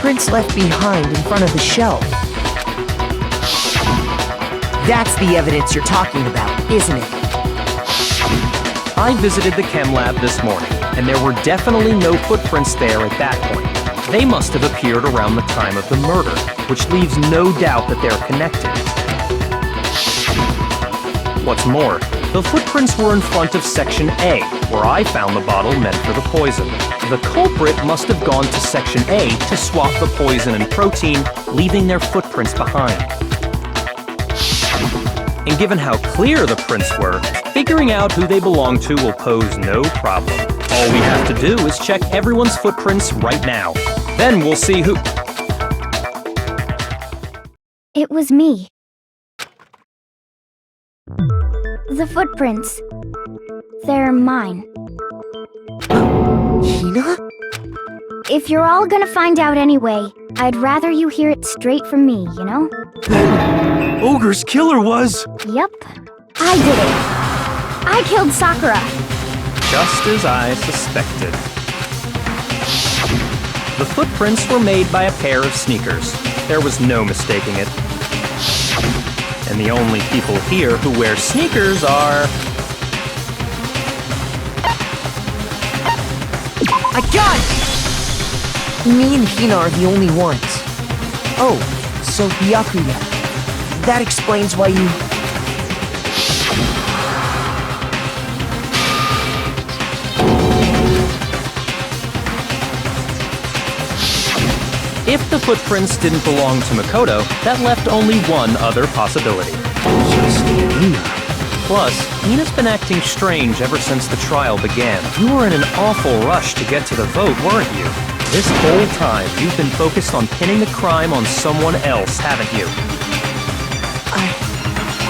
footprints left behind in front of the shelf. That's the evidence you're talking about, isn't it? I visited the chem lab this morning, and there were definitely no footprints there at that point. They must have appeared around the time of the murder, which leaves no doubt that they're connected. What's more, the footprints were in front of Section A, where I found the bottle meant for the poison. The culprit must have gone to Section A to swap the poison and protein, leaving their footprints behind. And given how clear the prints were, figuring out who they belong to will pose no problem. All we have to do is check everyone's footprints right now. Then we'll see who... It was me. The footprints. They're mine. Hina? If you're all gonna find out anyway, I'd rather you hear it straight from me, you know? Ogre's killer was... Yep. I did it. I killed Sakura. Just as I suspected. The footprints were made by a pair of sneakers. There was no mistaking it. And the only people here who wear sneakers are... I got it! Me and Hina are the only ones. Oh, so Byakuya. That explains why you... If the footprints didn't belong to Makoto, that left only one other possibility. Just Hina. Plus, Hina's been acting strange ever since the trial began. You were in an awful rush to get to the vote, weren't you? This whole time, you've been focused on pinning the crime on someone else, haven't you?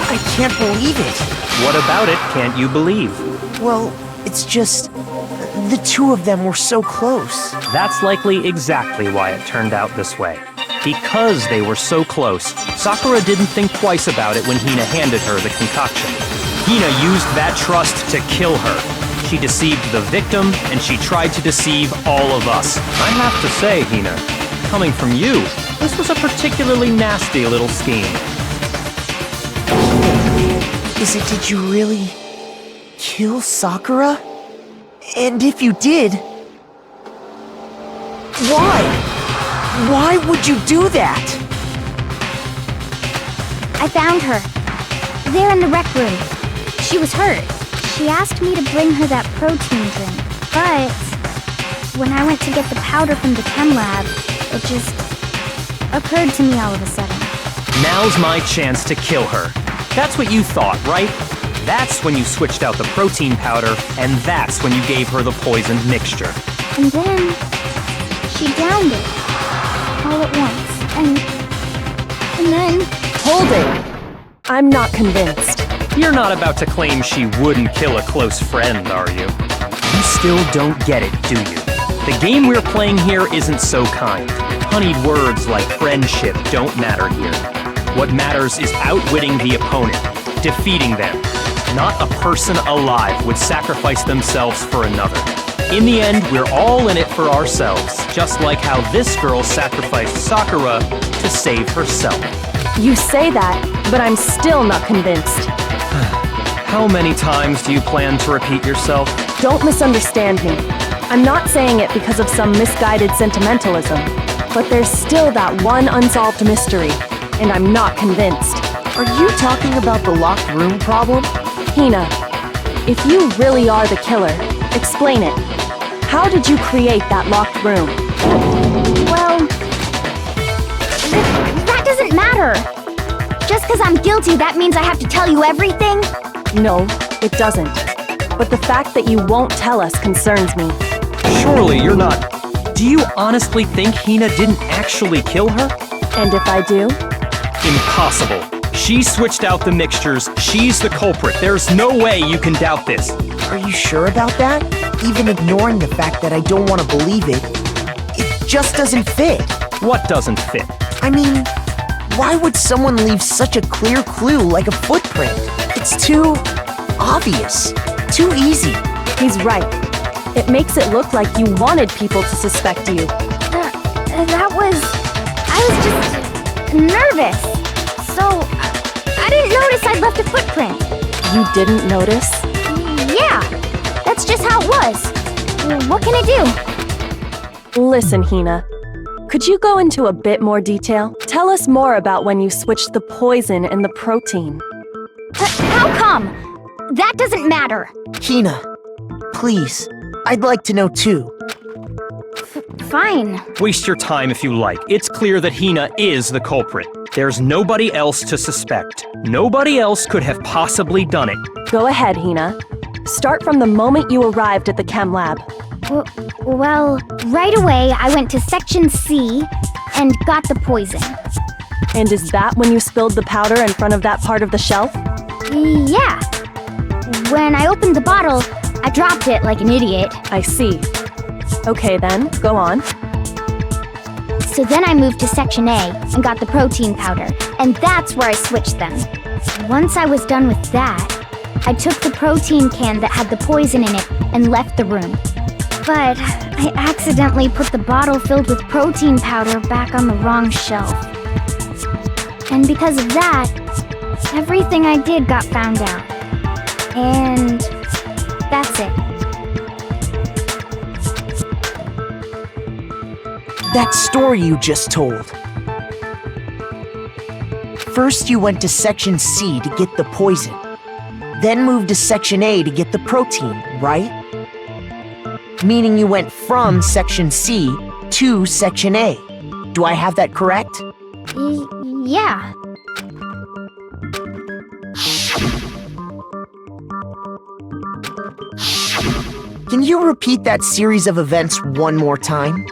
I can't believe it. What about it can't you believe? Well, it's just... the two of them were so close. That's likely exactly why it turned out this way. Because they were so close, Sakura didn't think twice about it when Hina handed her the concoction. Hina used that trust to kill her. She deceived the victim, and she tried to deceive all of us. I have to say, Hina, coming from you, this was a particularly nasty little scheme. Did you really... kill Sakura? And if you did... why? Why would you do that? I found her. There in the rec room. She was hurt. She asked me to bring her that protein drink. But when I went to get the powder from the chem lab, it just occurred to me all of a sudden. Now's my chance to kill her. That's what you thought, right? That's when you switched out the protein powder, and that's when you gave her the poisoned mixture. And then she downed it all at once. And then... Hold it! I'm not convinced. You're not about to claim she wouldn't kill a close friend, are you? You still don't get it, do you? The game we're playing here isn't so kind. Honeyed words like friendship don't matter here. What matters is outwitting the opponent, defeating them. Not a person alive would sacrifice themselves for another. In the end, we're all in it for ourselves, just like how this girl sacrificed Sakura to save herself. You say that, but I'm still not convinced. How many times do you plan to repeat yourself? Don't misunderstand me. I'm not saying it because of some misguided sentimentalism, but there's still that one unsolved mystery, and I'm not convinced. Are you talking about the locked room problem? Hina, if you really are the killer, explain it. How did you create that locked room? Well... that doesn't matter. Just because I'm guilty, that means I have to tell you everything? No, it doesn't. But the fact that you won't tell us concerns me. Surely you're not... Do you honestly think Hina didn't actually kill her? And if I do? Impossible. She switched out the mixtures. She's the culprit. There's no way you can doubt this. Are you sure about that? Even ignoring the fact that I don't want to believe it, it just doesn't fit. What doesn't fit? I mean, why would someone leave such a clear clue like a footprint? It's too obvious, too easy. He's right. It makes it look like you wanted people to suspect you. I was just nervous. So, I didn't notice I'd left a footprint. You didn't notice? Yeah, that's just how it was. What can I do? Listen, Hina. Could you go into a bit more detail? Tell us more about when you switched the poison and the protein. How come? That doesn't matter. Hina, please. I'd like to know too. Fine. Waste your time if you like. It's clear that Hina is the culprit. There's nobody else to suspect. Nobody else could have possibly done it. Go ahead, Hina. Start from the moment you arrived at the chem lab. Well, right away I went to section C and got the poison. And is that when you spilled the powder in front of that part of the shelf? Yeah. When I opened the bottle, I dropped it like an idiot. I see. Okay then, go on. So then I moved to section A and got the protein powder, and that's where I switched them. Once I was done with that, I took the protein can that had the poison in it and left the room. But I accidentally put the bottle filled with protein powder back on the wrong shelf. And because of that, everything I did got found out. And that's it. That story you just told. First you went to section C to get the poison, then moved to section A to get the protein, right? Meaning you went from section C to section A. Do I have that correct? Yeah. Can you repeat that series of events one more time?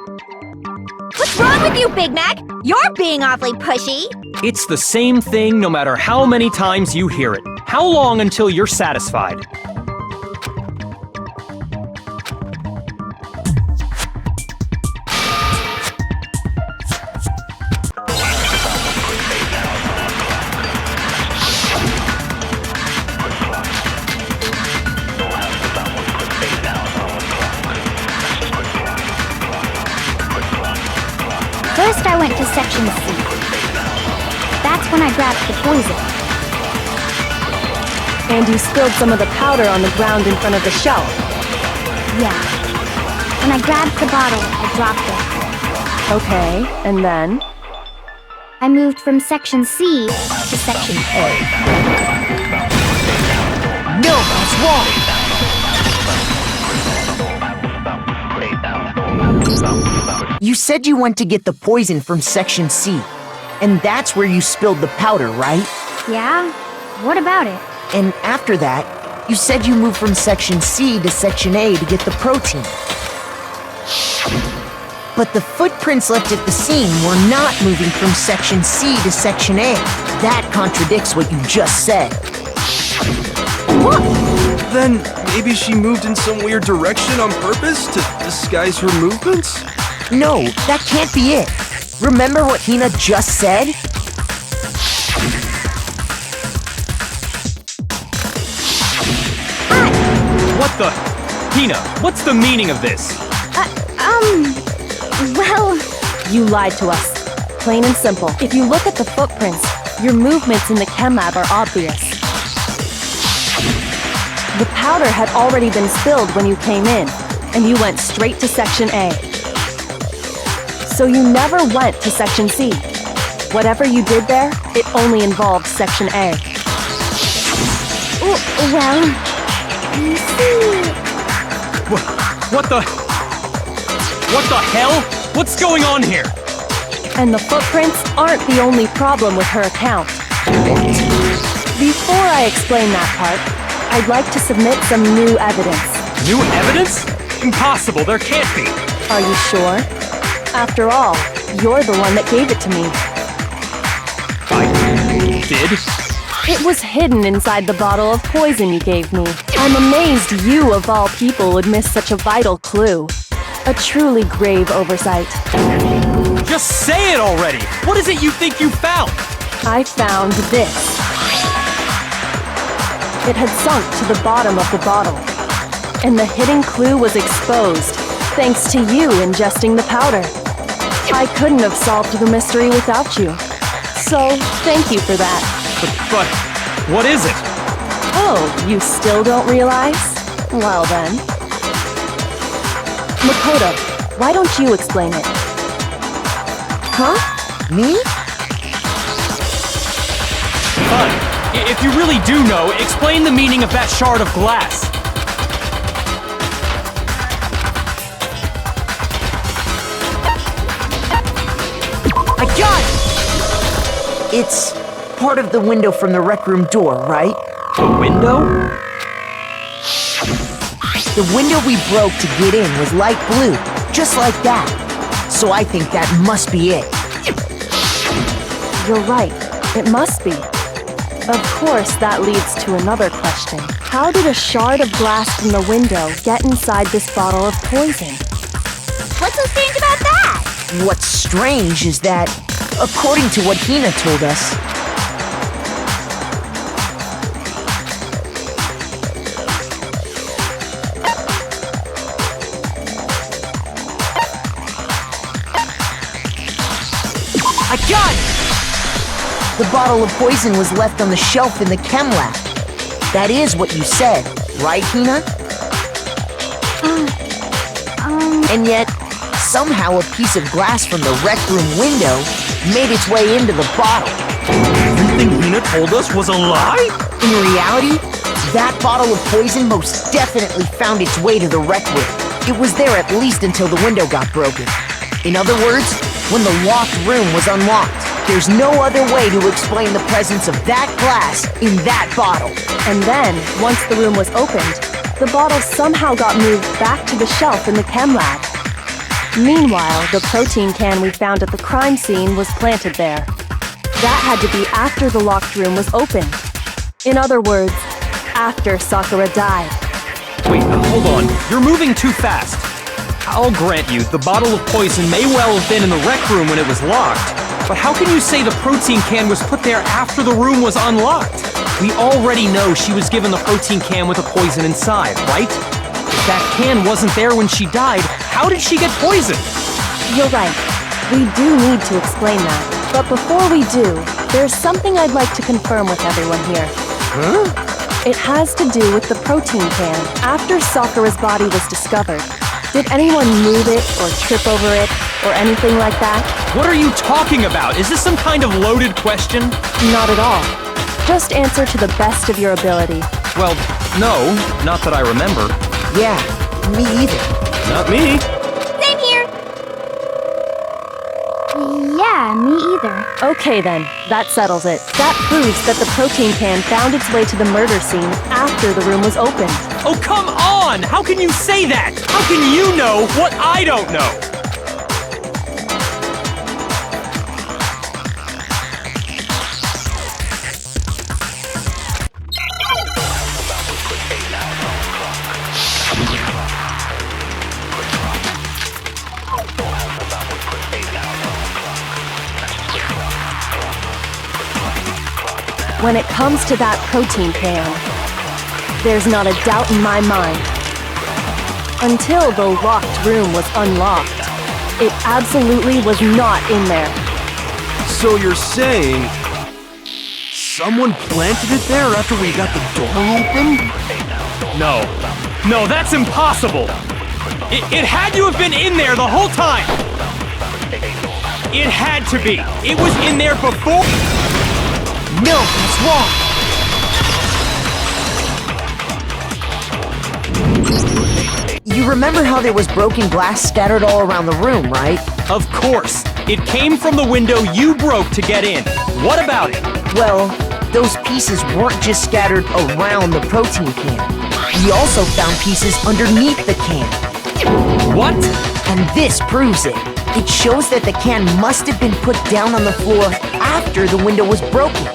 What's wrong with you, Big Mac? You're being awfully pushy. It's the same thing no matter how many times you hear it. How long until you're satisfied? First I went to section C. That's when I grabbed the poison. And you spilled some of the powder on the ground in front of the shelf. Yeah. When I grabbed the bottle, I dropped it. Okay, and then? I moved from section C to section A. No, that's wrong! You said you went to get the poison from section C, and that's where you spilled the powder, right? Yeah? What about it? And after that, you said you moved from section C to section A to get the protein. But the footprints left at the scene were not moving from section C to section A. That contradicts what you just said. What? Then maybe she moved in some weird direction on purpose to disguise her movements? No, that can't be it. Remember what Hina just said? What the? Hina, what's the meaning of this? Well... You lied to us. Plain and simple. If you look at the footprints, your movements in the chem lab are obvious. The powder had already been spilled when you came in, and you went straight to section A. So you never went to section C. Whatever you did there, it only involved section A. Well... You see... What the? What the hell? What's going on here? And the footprints aren't the only problem with her account. Before I explain that part, I'd like to submit some new evidence. New evidence? Impossible, there can't be. Are you sure? After all, you're the one that gave it to me. I did? It was hidden inside the bottle of poison you gave me. I'm amazed you, of all people, would miss such a vital clue. A truly grave oversight. Just say it already! What is it you think you found? I found this. It had sunk to the bottom of the bottle, and the hidden clue was exposed, thanks to you ingesting the powder. I couldn't have solved the mystery without you. So, thank you for that. But what is it? Oh, you still don't realize? Well then. Makoto, why don't you explain it? Huh? Me? Fine. If you really do know, explain the meaning of that shard of glass. I got it! It's part of the window from the rec room door, right? The window? The window we broke to get in was light blue, just like that. So I think that must be it. You're right. It must be. Of course, that leads to another question. How did a shard of glass from the window get inside this bottle of poison? What's so strange about that? What's strange is that, according to what Hina told us, I got it! The bottle of poison was left on the shelf in the chem lab. That is what you said, right, Hina? And yet, somehow a piece of glass from the rec room window made its way into the bottle. Everything Hina told us was a lie? In reality, that bottle of poison most definitely found its way to the rec room. It was there at least until the window got broken. In other words, when the locked room was unlocked. There's no other way to explain the presence of that glass in that bottle. And then, once the room was opened, the bottle somehow got moved back to the shelf in the chem lab. Meanwhile, the protein can we found at the crime scene was planted there. That had to be after the locked room was opened. In other words, after Sakura died. Wait, hold on. You're moving too fast. I'll grant you, the bottle of poison may well have been in the rec room when it was locked. But how can you say the protein can was put there after the room was unlocked? We already know she was given the protein can with the poison inside, right? If that can wasn't there when she died, how did she get poisoned? You're right. We do need to explain that. But before we do, there's something I'd like to confirm with everyone here. Huh? It has to do with the protein can after Sakura's body was discovered. Did anyone move it or trip over it or anything like that? What are you talking about? Is this some kind of loaded question? Not at all. Just answer to the best of your ability. Well, no, not that I remember. Yeah, me either. Not me. Same here. Yeah, me either. Okay then, that settles it. That proves that the protein can found its way to the murder scene after the room was opened. Oh, come on! How can you say that? How can you know what I don't know? When it comes to that protein can, there's not a doubt in my mind. Until the locked room was unlocked, it absolutely was not in there. So you're saying someone planted it there after we got the door open? No. No, that's impossible! It had to have been in there the whole time! It had to be! It was in there before— No, that's wrong. You remember how there was broken glass scattered all around the room, right? Of course! It came from the window you broke to get in. What about it? Well, those pieces weren't just scattered around the protein can. We also found pieces underneath the can. What? And this proves it. It shows that the can must have been put down on the floor after the window was broken.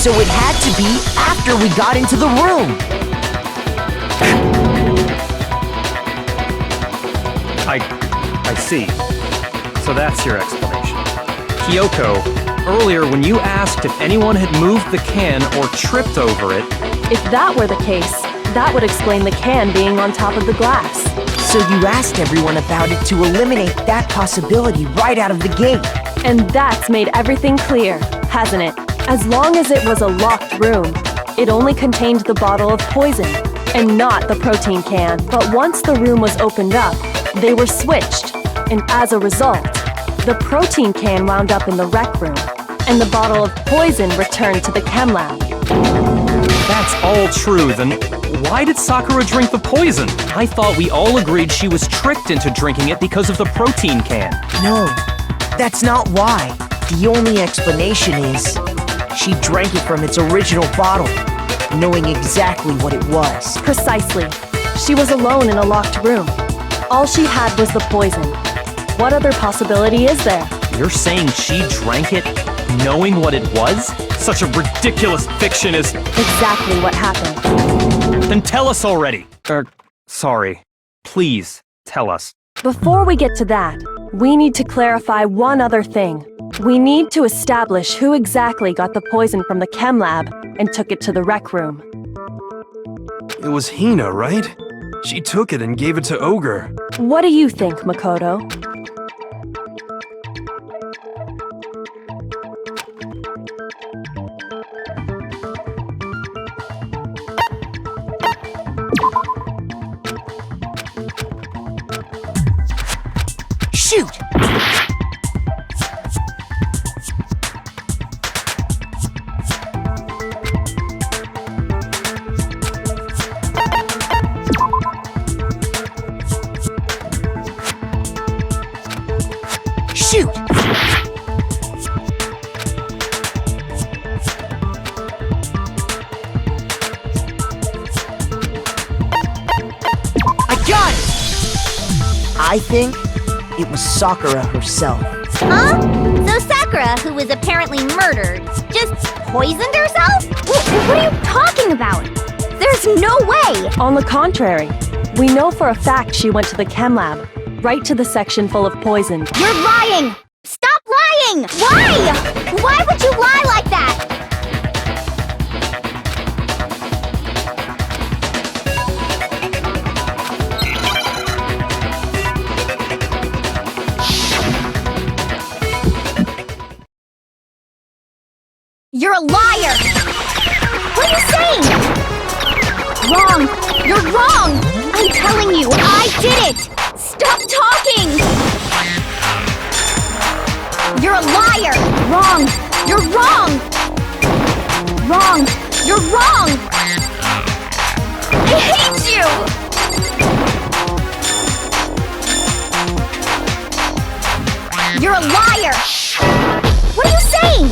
So it had to be after we got into the room. I see. So that's your explanation. Kyoko, earlier when you asked if anyone had moved the can or tripped over it. If that were the case, that would explain the can being on top of the glass. So you asked everyone about it to eliminate that possibility right out of the gate. And that's made everything clear, hasn't it? As long as it was a locked room, it only contained the bottle of poison, and not the protein can. But once the room was opened up, they were switched, and as a result, the protein can wound up in the rec room, and the bottle of poison returned to the chem lab. That's all true, then why did Sakura drink the poison? I thought we all agreed she was tricked into drinking it because of the protein can. No, that's not why. The only explanation is she drank it from its original bottle, knowing exactly what it was. Precisely. She was alone in a locked room. All she had was the poison. What other possibility is there? You're saying she drank it knowing what it was? Such a ridiculous fiction is... Exactly what happened. Then tell us already. Sorry. Please, tell us. Before we get to that, we need to clarify one other thing. We need to establish who exactly got the poison from the chem lab and took it to the rec room. It was Hina, right? She took it and gave it to Ogre. What do you think, Makoto? Shoot! Shoot! I got it! I think it was Sakura herself. Huh? So Sakura, who was apparently murdered, just poisoned herself? What are you talking about? There's no way! On the contrary, we know for a fact she went to the chem lab, right to the section full of poison. You're lying! Stop lying! Why? Why would you lie like that? You're a liar! What are you saying? Wrong! You're wrong! I'm telling you, I did it! Stop talking! You're a liar! Wrong! You're wrong! Wrong! You're wrong! I hate you! You're a liar! What are you saying?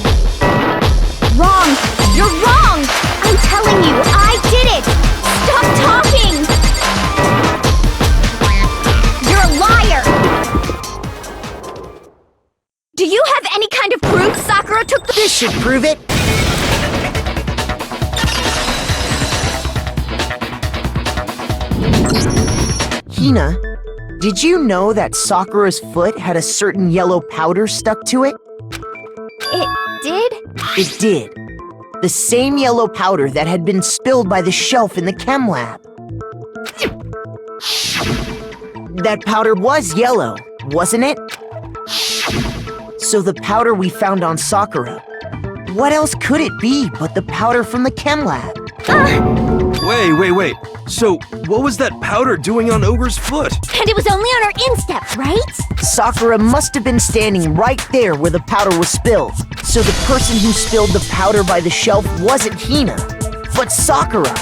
Wrong! You're wrong! I'm telling you, I did it! Stop talking! You're a liar! Do you have any kind of proof Sakura took the— This should prove it. Hina, did you know that Sakura's foot had a certain yellow powder stuck to it? It did? It did. The same yellow powder that had been spilled by the shelf in the chem lab. That powder was yellow, wasn't it? So the powder we found on Sakura, what else could it be but the powder from the chem lab? Wait. So, what was that powder doing on Ogre's foot? And it was only on her instep, right? Sakura must have been standing right there where the powder was spilled. So the person who spilled the powder by the shelf wasn't Hina, but Sakura.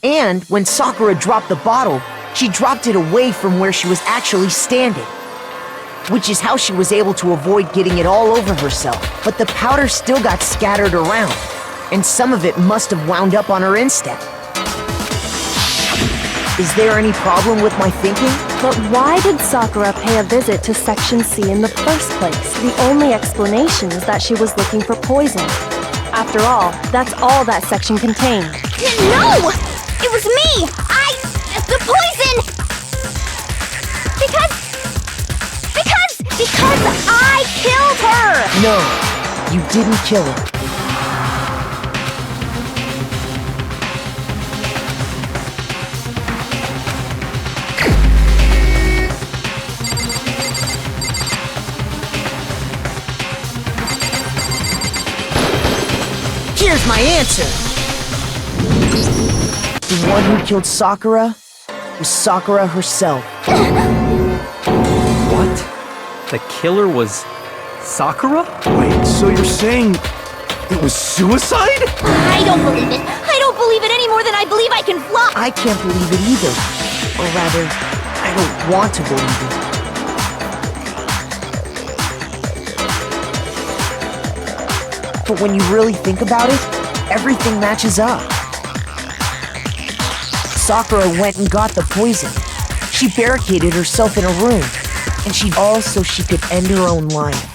And when Sakura dropped the bottle, she dropped it away from where she was actually standing, which is how she was able to avoid getting it all over herself. But the powder still got scattered around, and some of it must have wound up on her instep. Is there any problem with my thinking? But why did Sakura pay a visit to Section C in the first place? The only explanation is that she was looking for poison. After all, that's all that section contained. No! It was me! The poison! Because I killed her! No, you didn't kill her. Here's my answer. The one who killed Sakura was Sakura herself. What? The killer was Sakura? Wait, so you're saying it was suicide? I don't believe it. I don't believe it any more than I believe I can fly. I can't believe it either. Or rather, I don't want to believe it. But when you really think about it, everything matches up. Sakura went and got the poison. She barricaded herself in a room, and she could end her own life.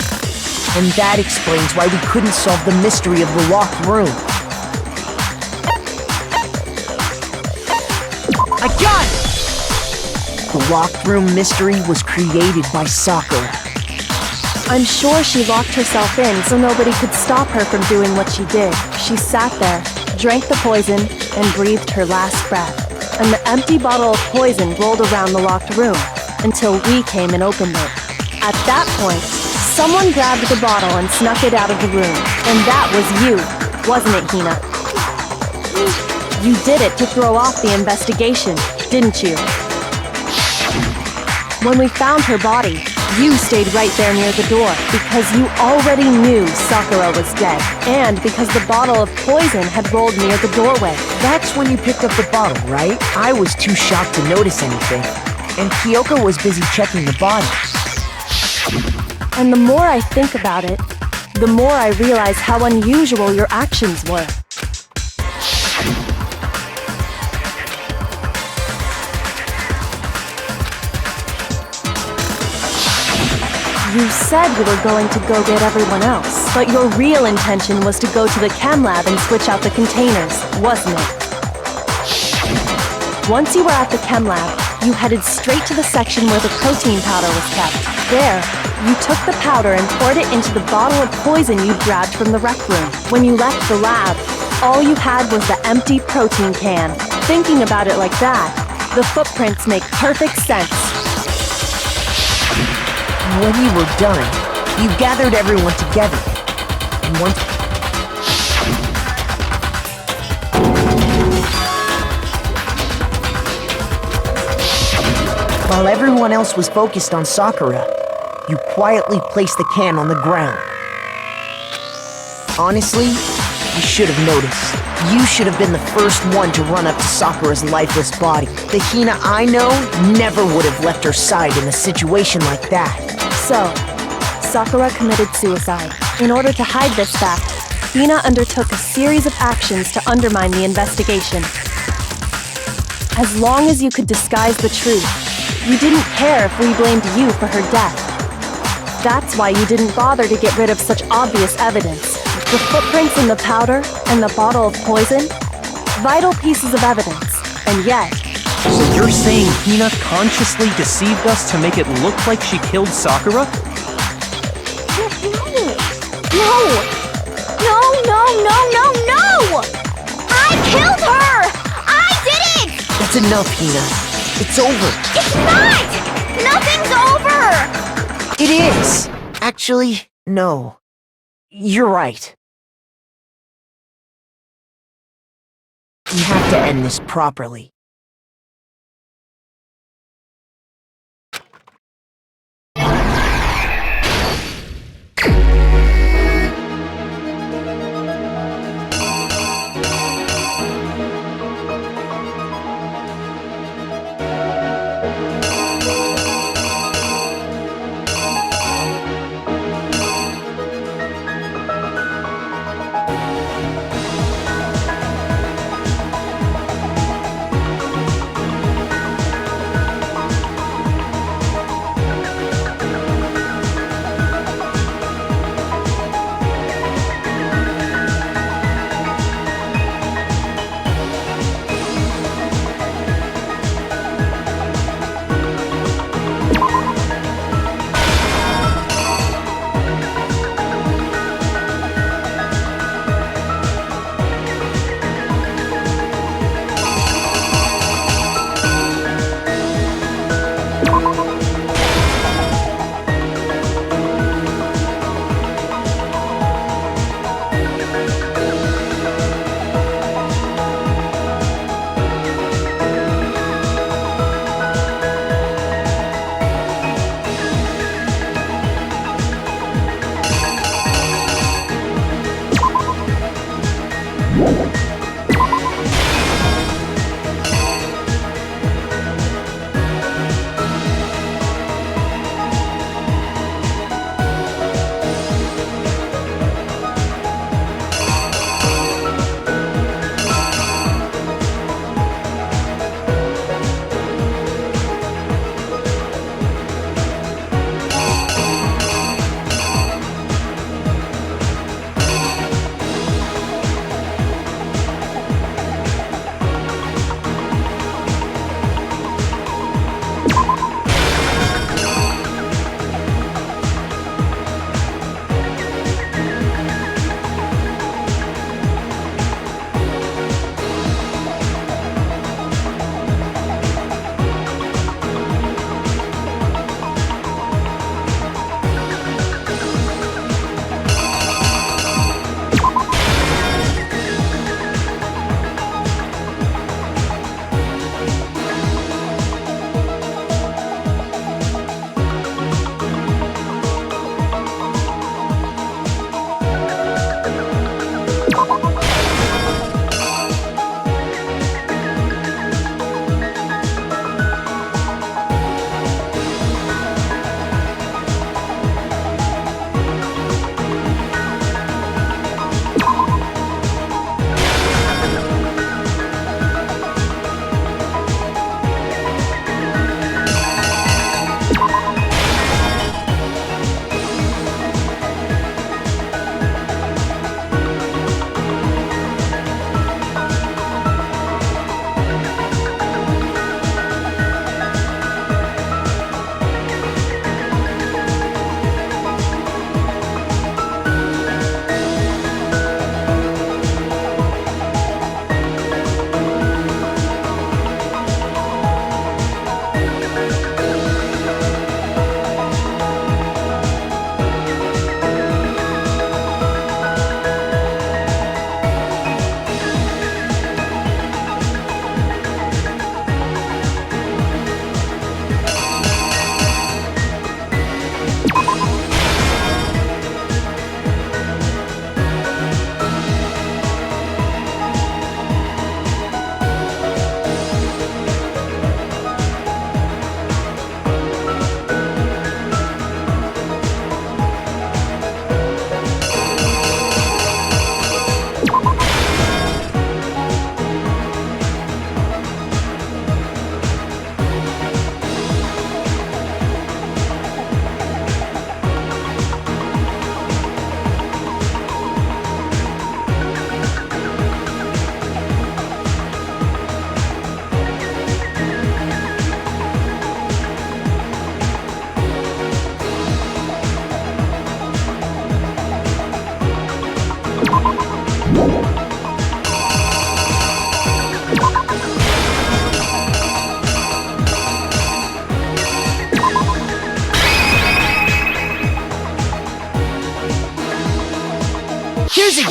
And that explains why we couldn't solve the mystery of the locked room. I got it! The locked room mystery was created by Sakura. I'm sure she locked herself in so nobody could stop her from doing what she did. She sat there, drank the poison, and breathed her last breath. And the empty bottle of poison rolled around the locked room until we came and opened it. At that point, someone grabbed the bottle and snuck it out of the room. And that was you, wasn't it, Hina? You did it to throw off the investigation, didn't you? When we found her body, you stayed right there near the door because you already knew Sakura was dead, and because the bottle of poison had rolled near the doorway. That's when you picked up the bottle, right? I was too shocked to notice anything, and Kyoko was busy checking the body. And the more I think about it, the more I realize how unusual your actions were. You said you were going to go get everyone else, but your real intention was to go to the chem lab and switch out the containers, wasn't it? Once you were at the chem lab, you headed straight to the section where the protein powder was kept. There, you took the powder and poured it into the bottle of poison you'd grabbed from the rec room. When you left the lab, all you had was the empty protein can. Thinking about it like that, the footprints make perfect sense. When you were done, you gathered everyone together. And once... While everyone else was focused on Sakura, you quietly placed the can on the ground. Honestly, you should have noticed. You should have been the first one to run up to Sakura's lifeless body. The Hina I know never would have left her side in a situation like that. So, Sakura committed suicide. In order to hide this fact, Hina undertook a series of actions to undermine the investigation. As long as you could disguise the truth, you didn't care if we blamed you for her death. That's why you didn't bother to get rid of such obvious evidence. The footprints in the powder and the bottle of poison, vital pieces of evidence, and yet... So you're saying Hina consciously deceived us to make it look like she killed Sakura? No! I killed her! I did it! That's enough, Hina. It's over. It's not! Nothing's over! It is! Actually, no. You're right. We have to end this properly.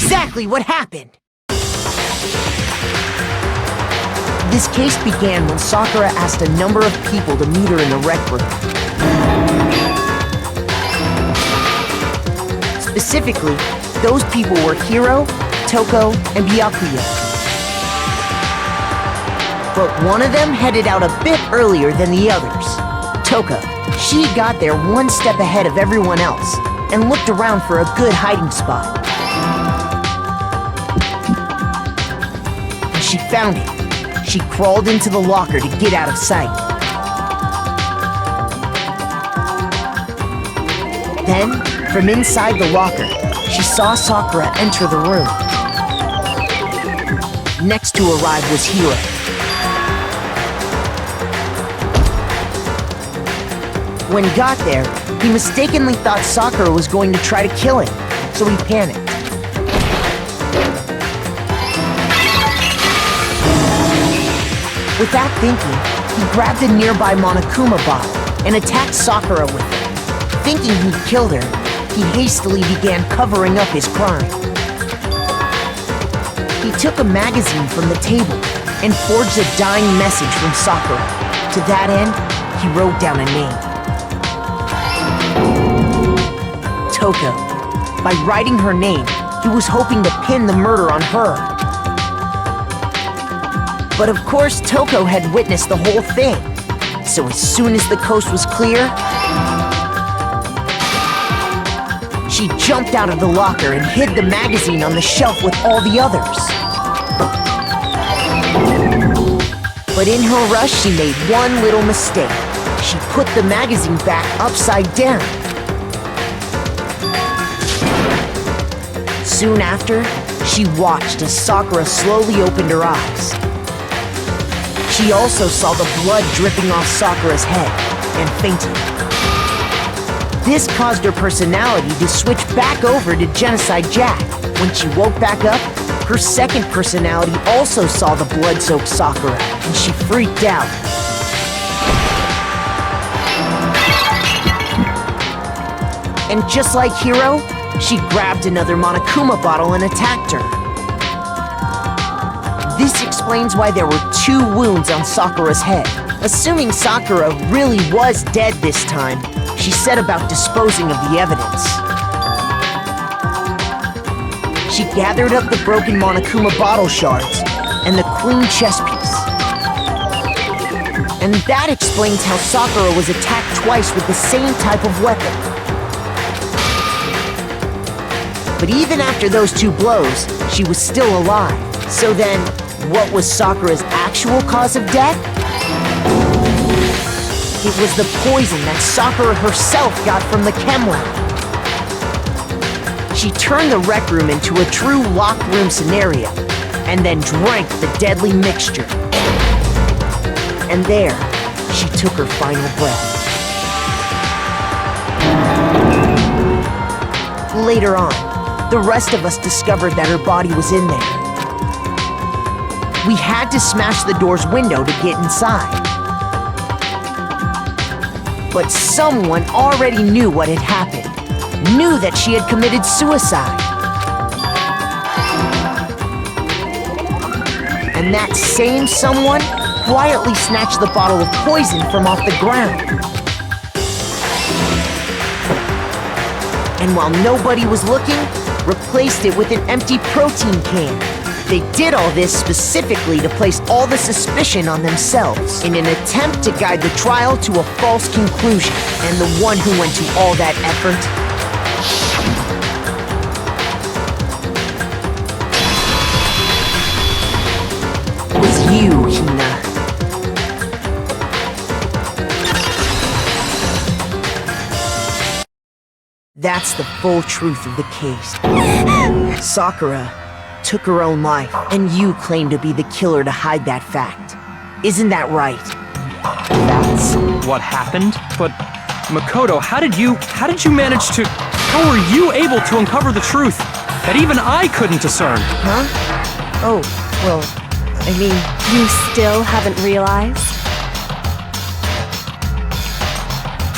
exactly what happened. This case began when Sakura asked a number of people to meet her in the rec room. Specifically, those people were Hiro, Toko, and Byakuya. But one of them headed out a bit earlier than the others. Toko. She got there one step ahead of everyone else and looked around for a good hiding spot. And she found it. She crawled into the locker to get out of sight. Then, from inside the locker, she saw Sakura enter the room. Next to arrive was Hiro. When he got there, he mistakenly thought Sakura was going to try to kill him, so he panicked. Without thinking, he grabbed a nearby Monokuma bottle and attacked Sakura with it. Thinking he'd killed her, he hastily began covering up his crime. He took a magazine from the table and forged a dying message from Sakura. To that end, he wrote down a name. Toko. By writing her name, he was hoping to pin the murder on her. But of course, Toko had witnessed the whole thing. So as soon as the coast was clear, she jumped out of the locker and hid the magazine on the shelf with all the others. But in her rush, she made one little mistake. She put the magazine back upside down. Soon after, she watched as Sakura slowly opened her eyes. She also saw the blood dripping off Sakura's head and fainted. This caused her personality to switch back over to Genocide Jack. When she woke back up, her second personality also saw the blood-soaked Sakura, and she freaked out. And just like Hiro, she grabbed another Monokuma bottle and attacked her. This explains why there were 2 wounds on Sakura's head. Assuming Sakura really was dead this time, she set about disposing of the evidence. She gathered up the broken Monokuma bottle shards and the queen chess piece. And that explains how Sakura was attacked twice with the same type of weapon. But even after those 2 blows, she was still alive. So then, what was Sakura's actual cause of death? It was the poison that Sakura herself got from the chem lab. She turned the rec room into a true locked room scenario, and then drank the deadly mixture. And there, she took her final breath. Later on, the rest of us discovered that her body was in there. We had to smash the door's window to get inside. But someone already knew what had happened, knew that she had committed suicide. And that same someone quietly snatched the bottle of poison from off the ground. And while nobody was looking, replaced it with an empty protein can. They did all this specifically to place all the suspicion on themselves in an attempt to guide the trial to a false conclusion. And the one who went to all that effort was you, Hina. That's the full truth of the case. Sakura took her own life, and you claim to be the killer to hide that fact. Isn't that right? That's what happened? But Makoto, how did you manage to... How were you able to uncover the truth that even I couldn't discern? Huh? Oh, well, I mean... You still haven't realized?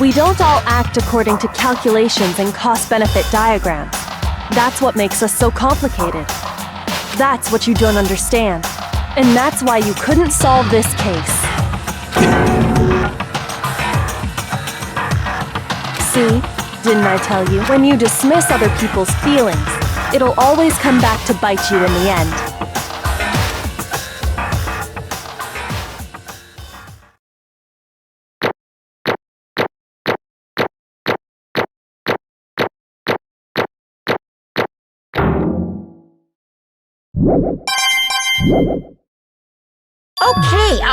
We don't all act according to calculations and cost-benefit diagrams. That's what makes us so complicated. That's what you don't understand. And that's why you couldn't solve this case. See? Didn't I tell you? When you dismiss other people's feelings, it'll always come back to bite you in the end.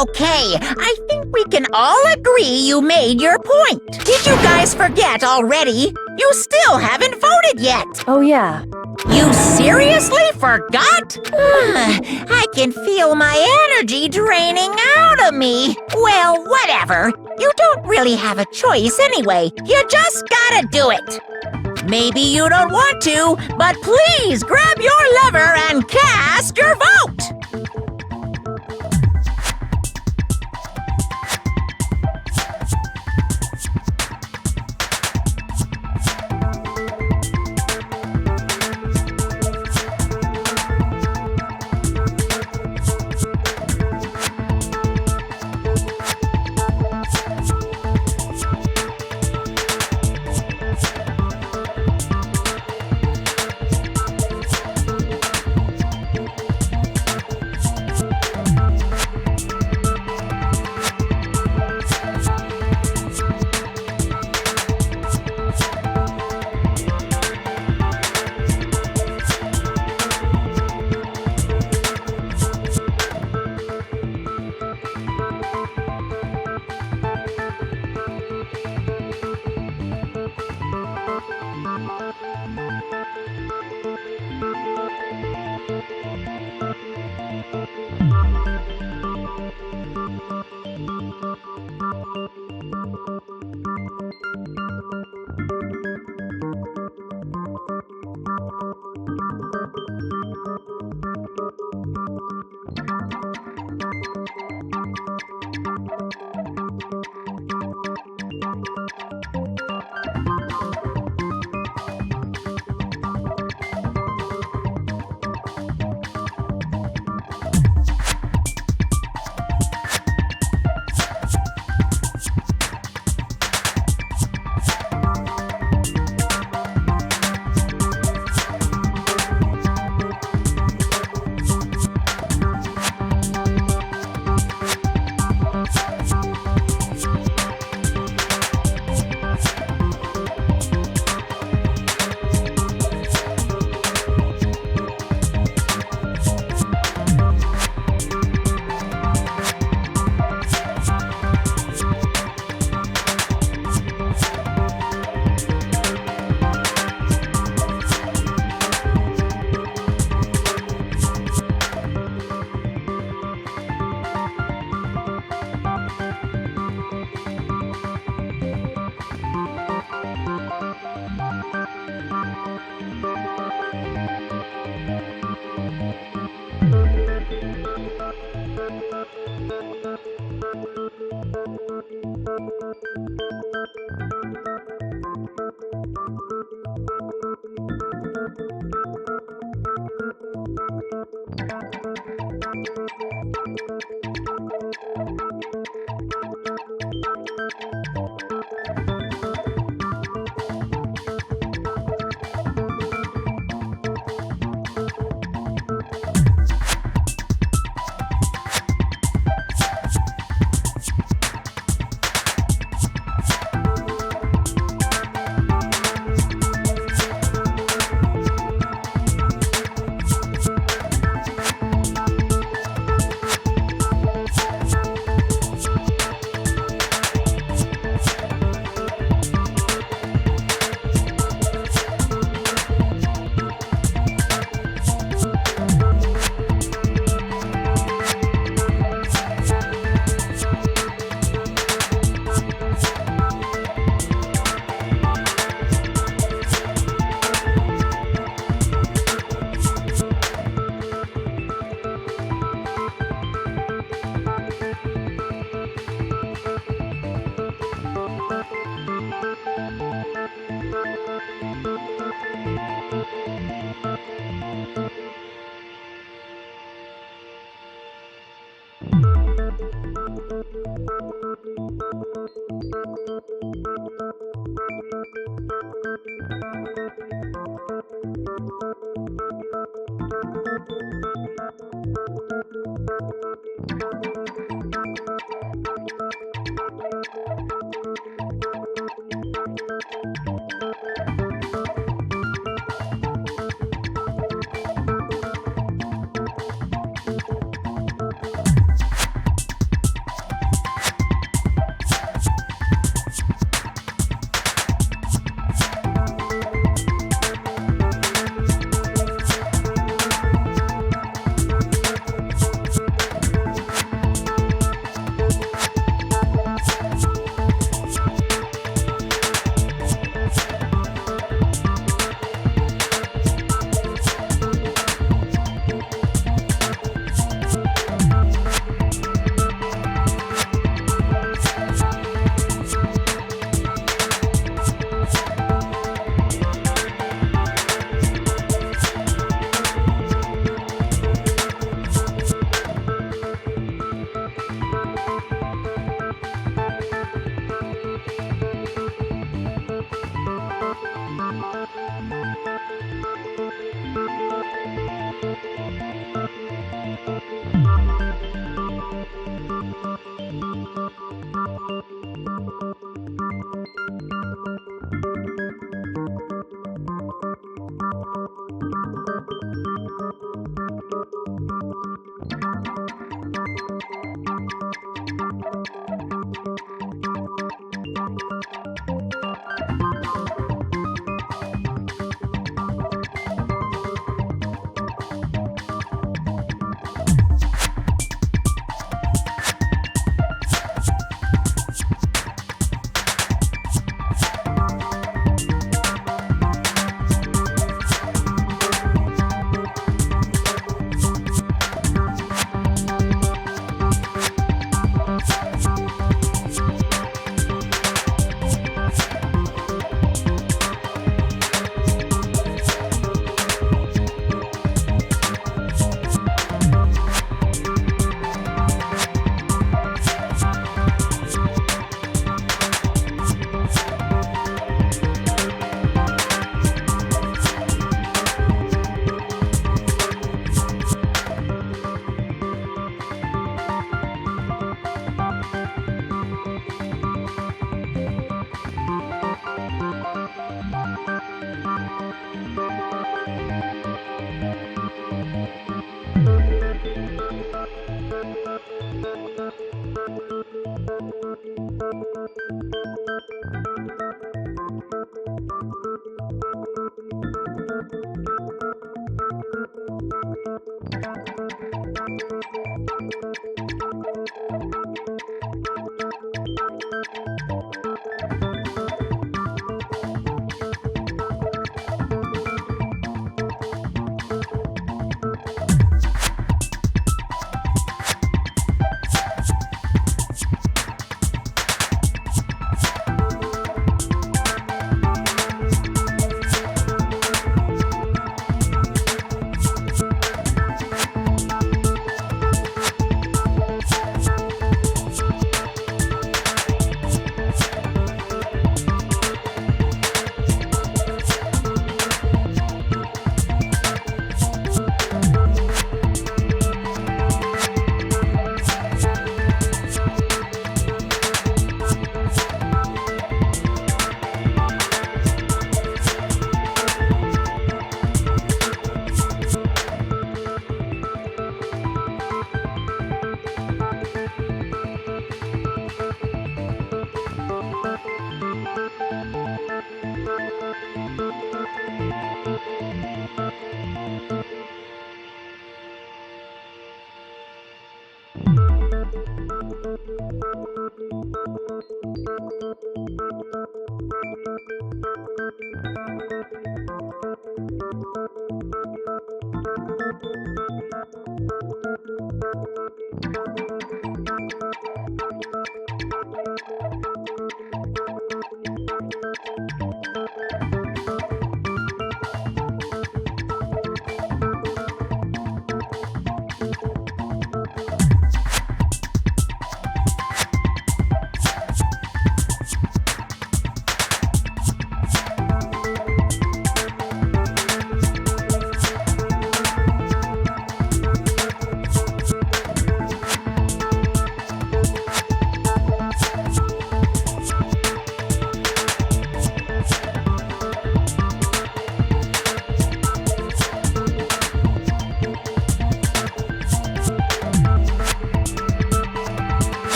Okay. I think we can all agree you made your point. Did you guys forget already? You still haven't voted yet. Oh yeah. You seriously forgot? I can feel my energy draining out of me. Well, whatever. You don't really have a choice anyway. You just gotta do it. Maybe you don't want to, but please grab your lever and cast your vote.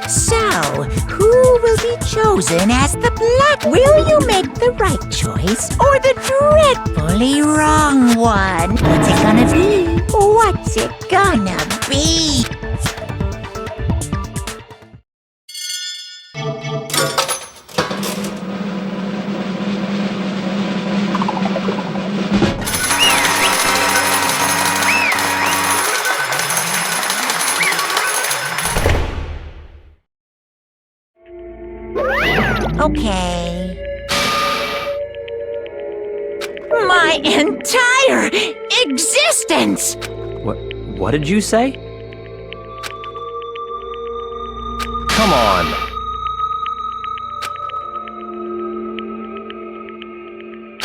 So, who will be chosen as the black? Will you make the right choice or the dreadfully wrong one? What's it gonna be? What's it gonna be? Okay. My entire existence! What did you say? Come on.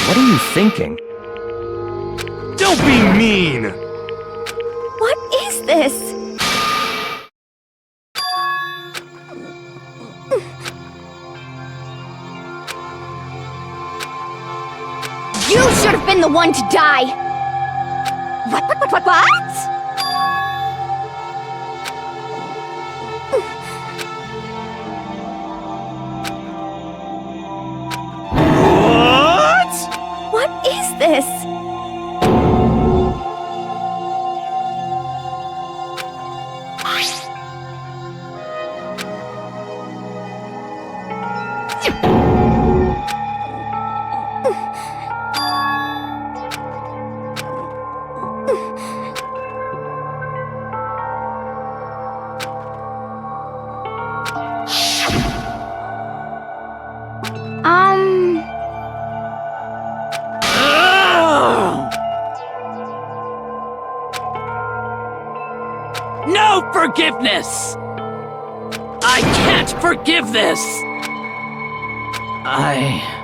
What are you thinking? Don't be mean! What is this? You should have been the one to die! What? What? What is this? No forgiveness! I can't forgive this! But...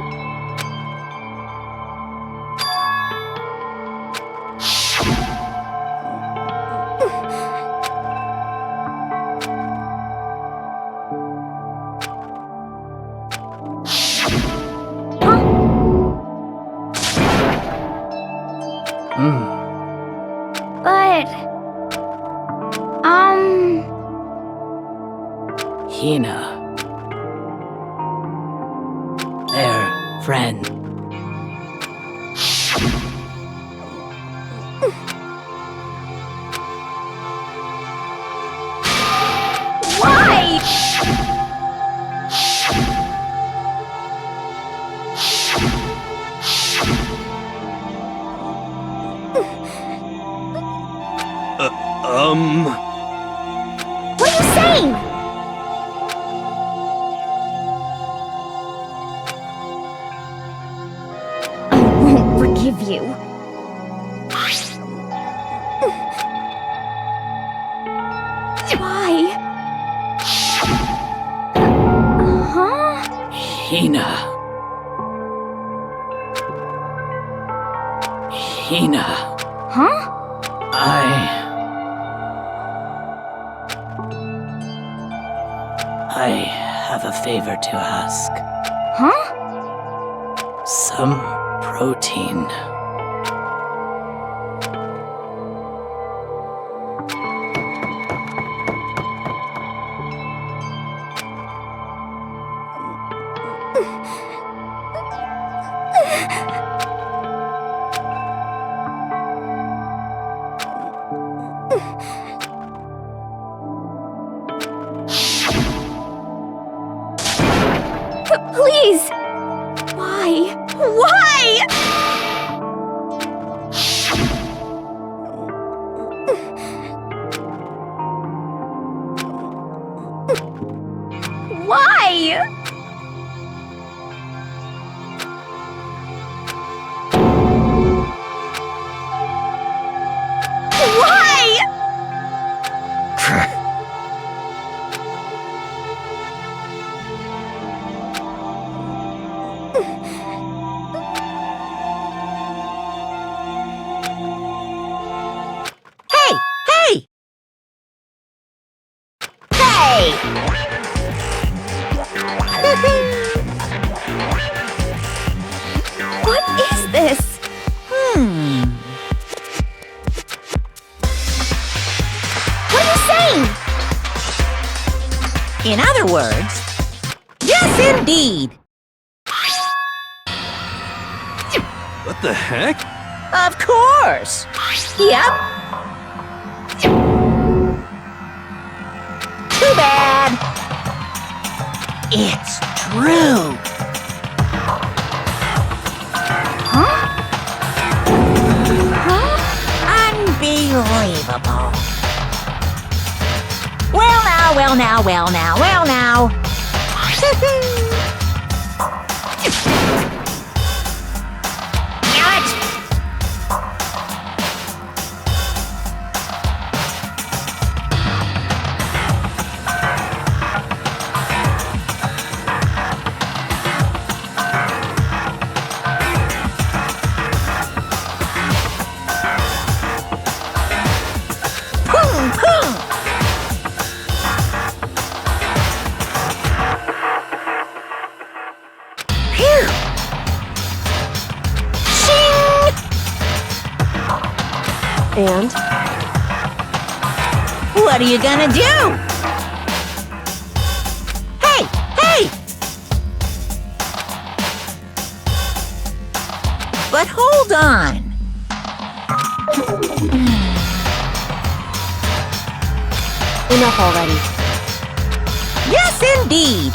Hina. Their friend. Why? What are you saying? I won't forgive you. Why? Huh? Hina. Hina. Huh? I have a favor to ask. Huh? Some protein. Please! Why? Why? Why? Why? mean? In other words, yes, indeed. What the heck? Of course. Yep. Too bad. It's true. Unbelievable. Well now, well now, well now, well now. Damn it! Boom, boom. Phew. Shing! And What are you gonna do? Hey, hey! But hold on. enough already. Yes, indeed.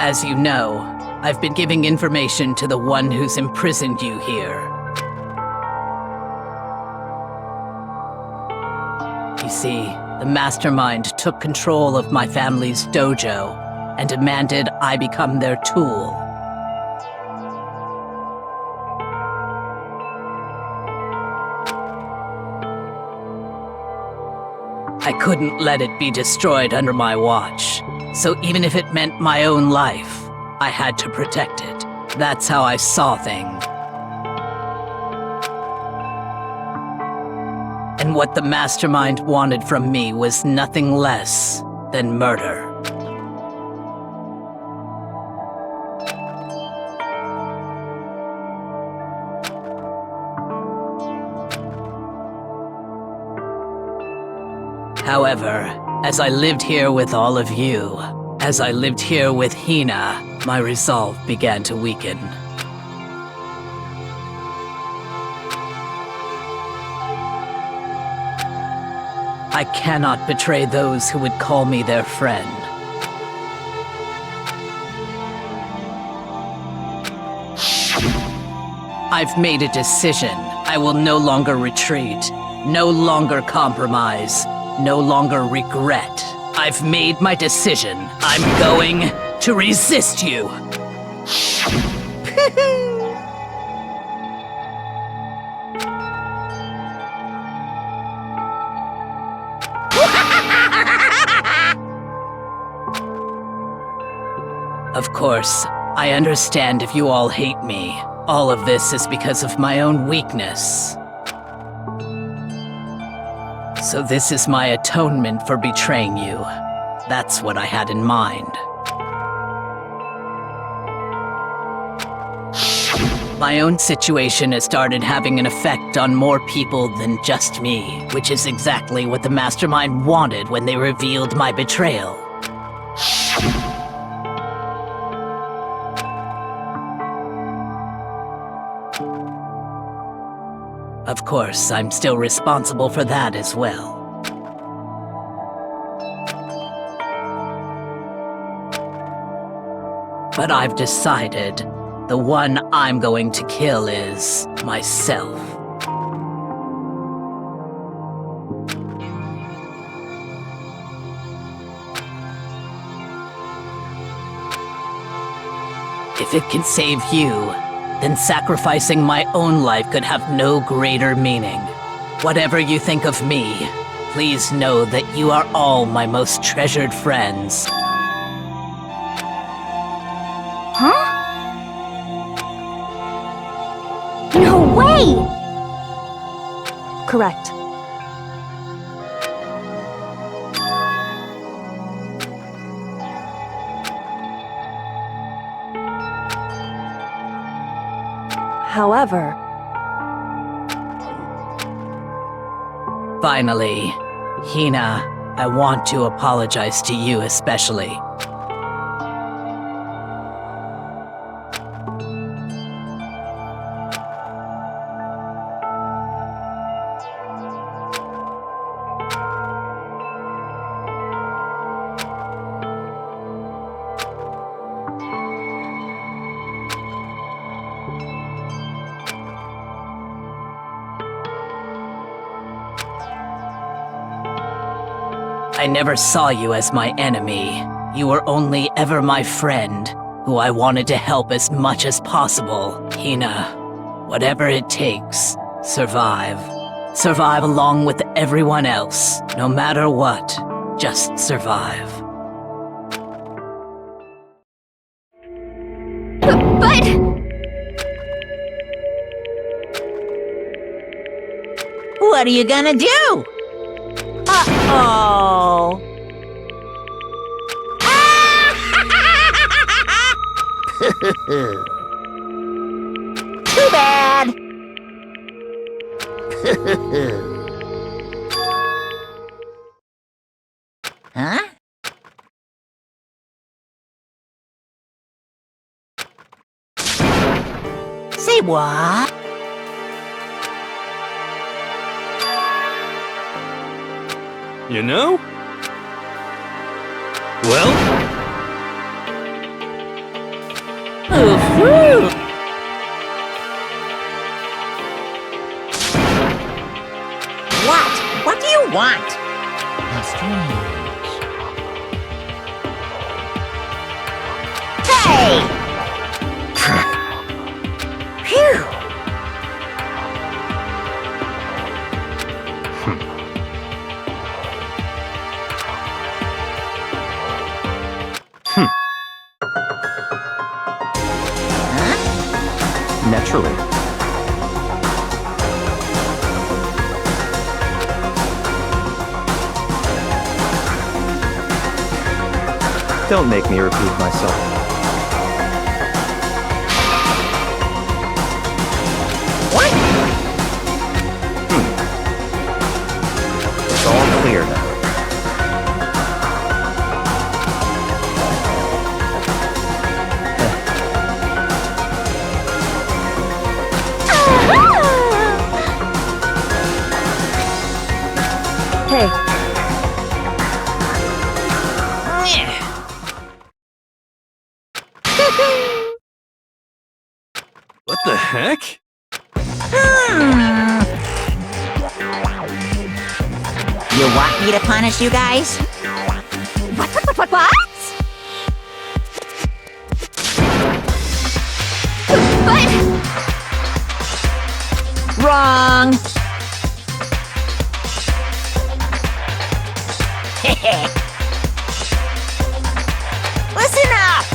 As you know, I've been giving information to the one who's imprisoned you here. You see, the mastermind took control of my family's dojo and demanded I become their tool. I couldn't let it be destroyed under my watch, so even if it meant my own life, I had to protect it. That's how I saw things. And what the mastermind wanted from me was nothing less than murder. However, as I lived here with all of you, as I lived here with Hina, my resolve began to weaken. I cannot betray those who would call me their friend. I've made a decision. I will no longer retreat, no longer compromise, no longer regret. I've made my decision. I'm going to resist you. Of course, I understand if you all hate me. All of this is because of my own weakness. So this is my atonement for betraying you. That's what I had in mind. My own situation has started having an effect on more people than just me, which is exactly what the mastermind wanted when they revealed my betrayal. Of course, I'm still responsible for that as well. But I've decided the one I'm going to kill is myself. If it can save you, then sacrificing my own life could have no greater meaning. Whatever you think of me, please know that you are all my most treasured friends. Huh? No way! Correct. However, Finally, Hina, I want to apologize to you especially. I never saw you as my enemy. You were only ever my friend, who I wanted to help as much as possible. Hina, whatever it takes, survive. Survive along with everyone else, no matter what. Just survive. But... What are you gonna do? Uh-oh. Too bad. Huh? Say what? You know? Well? What? What do you want? Hey! Phew! Naturally. Don't make me repeat myself. What? It's all clear now. hey, What the heck? You want me to punish you guys? What? But... Wrong! Listen up!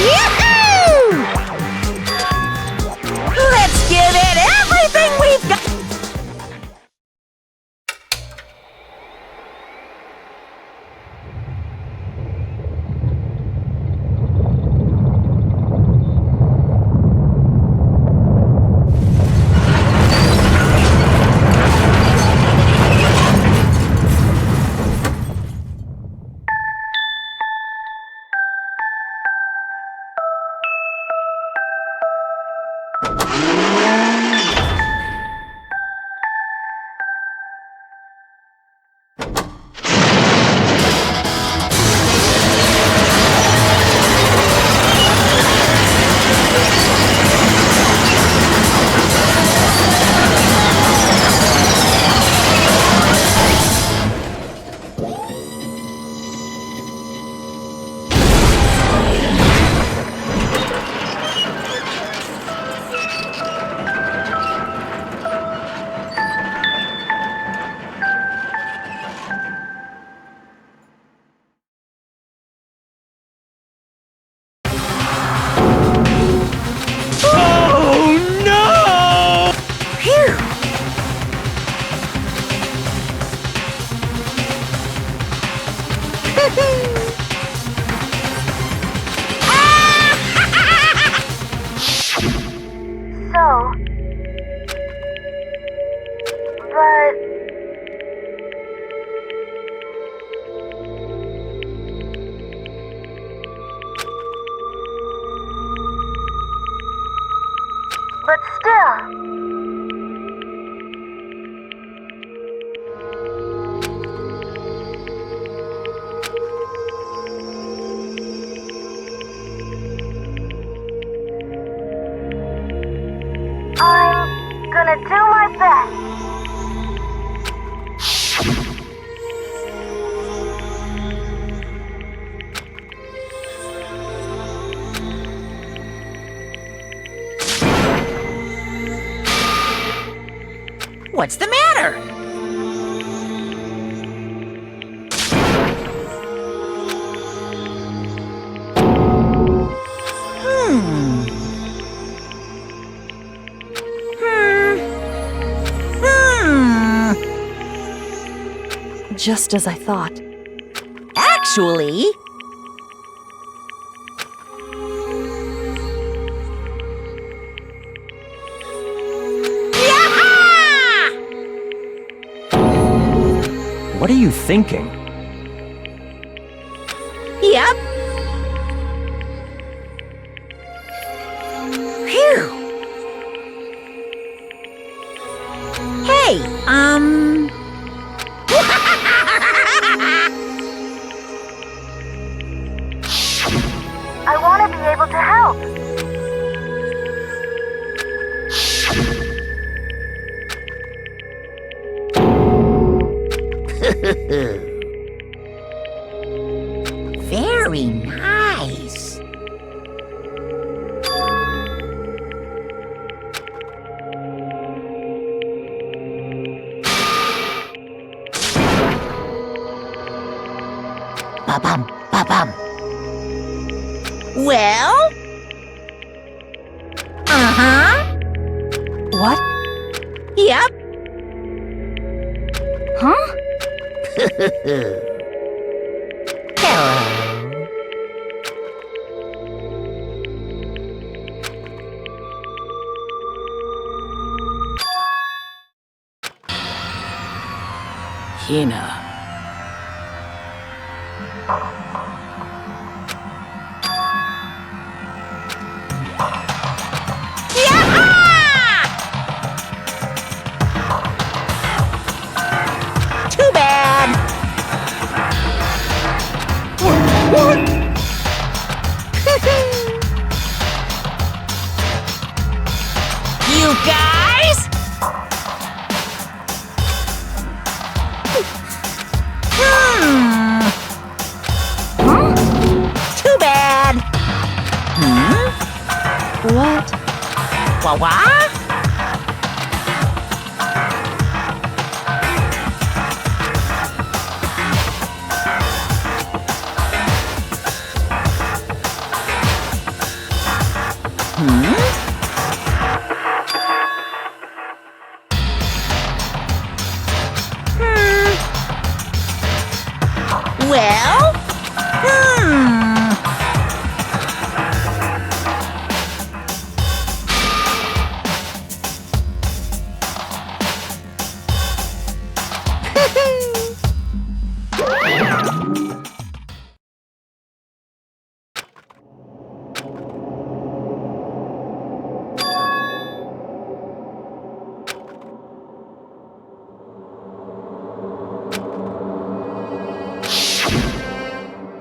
Yahoo! Let's give it everything we've got! gonna do my best. What's the matter? Just as I thought. Actually, What are you thinking? yep. Phew. Hey, I want to be able to help. very nice. Ba-bum, ba-bum. Well? Uh-huh. What? Yep. Huh? Hello. Hina. Too bad. You guys? Too bad. What? What? Well?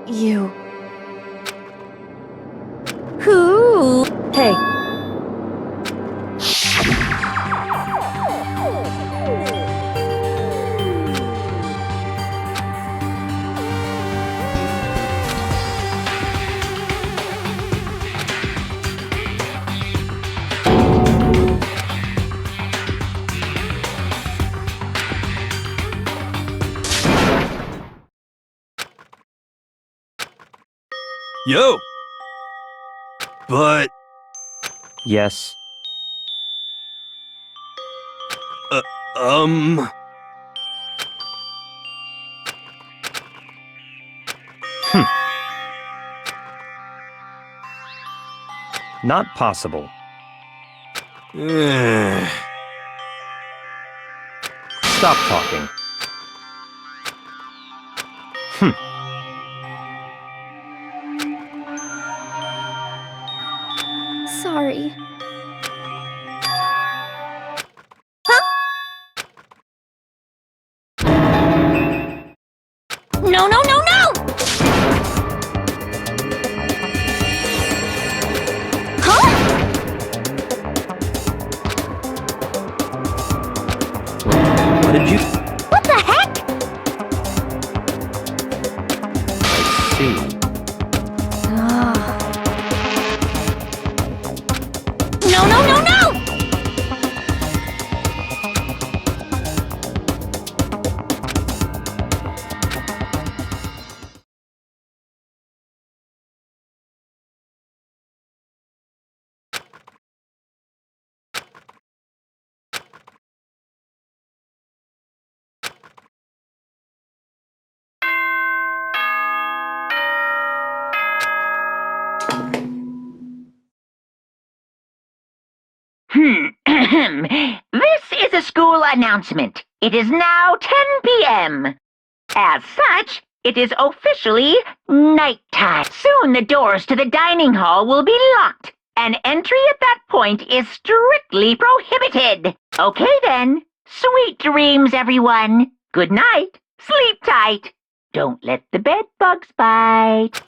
You. Who? Hey. Yo! But, Yes. Not possible. Stop talking. Sorry. No, no, no, no! Huh? see. No, no, no, no! This is a school announcement. It is now 10 p.m. As such, it is officially nighttime. Soon the doors to the dining hall will be locked, and entry at that point is strictly prohibited. Okay then. Sweet dreams, everyone. Good night. Sleep tight. Don't let the bed bugs bite.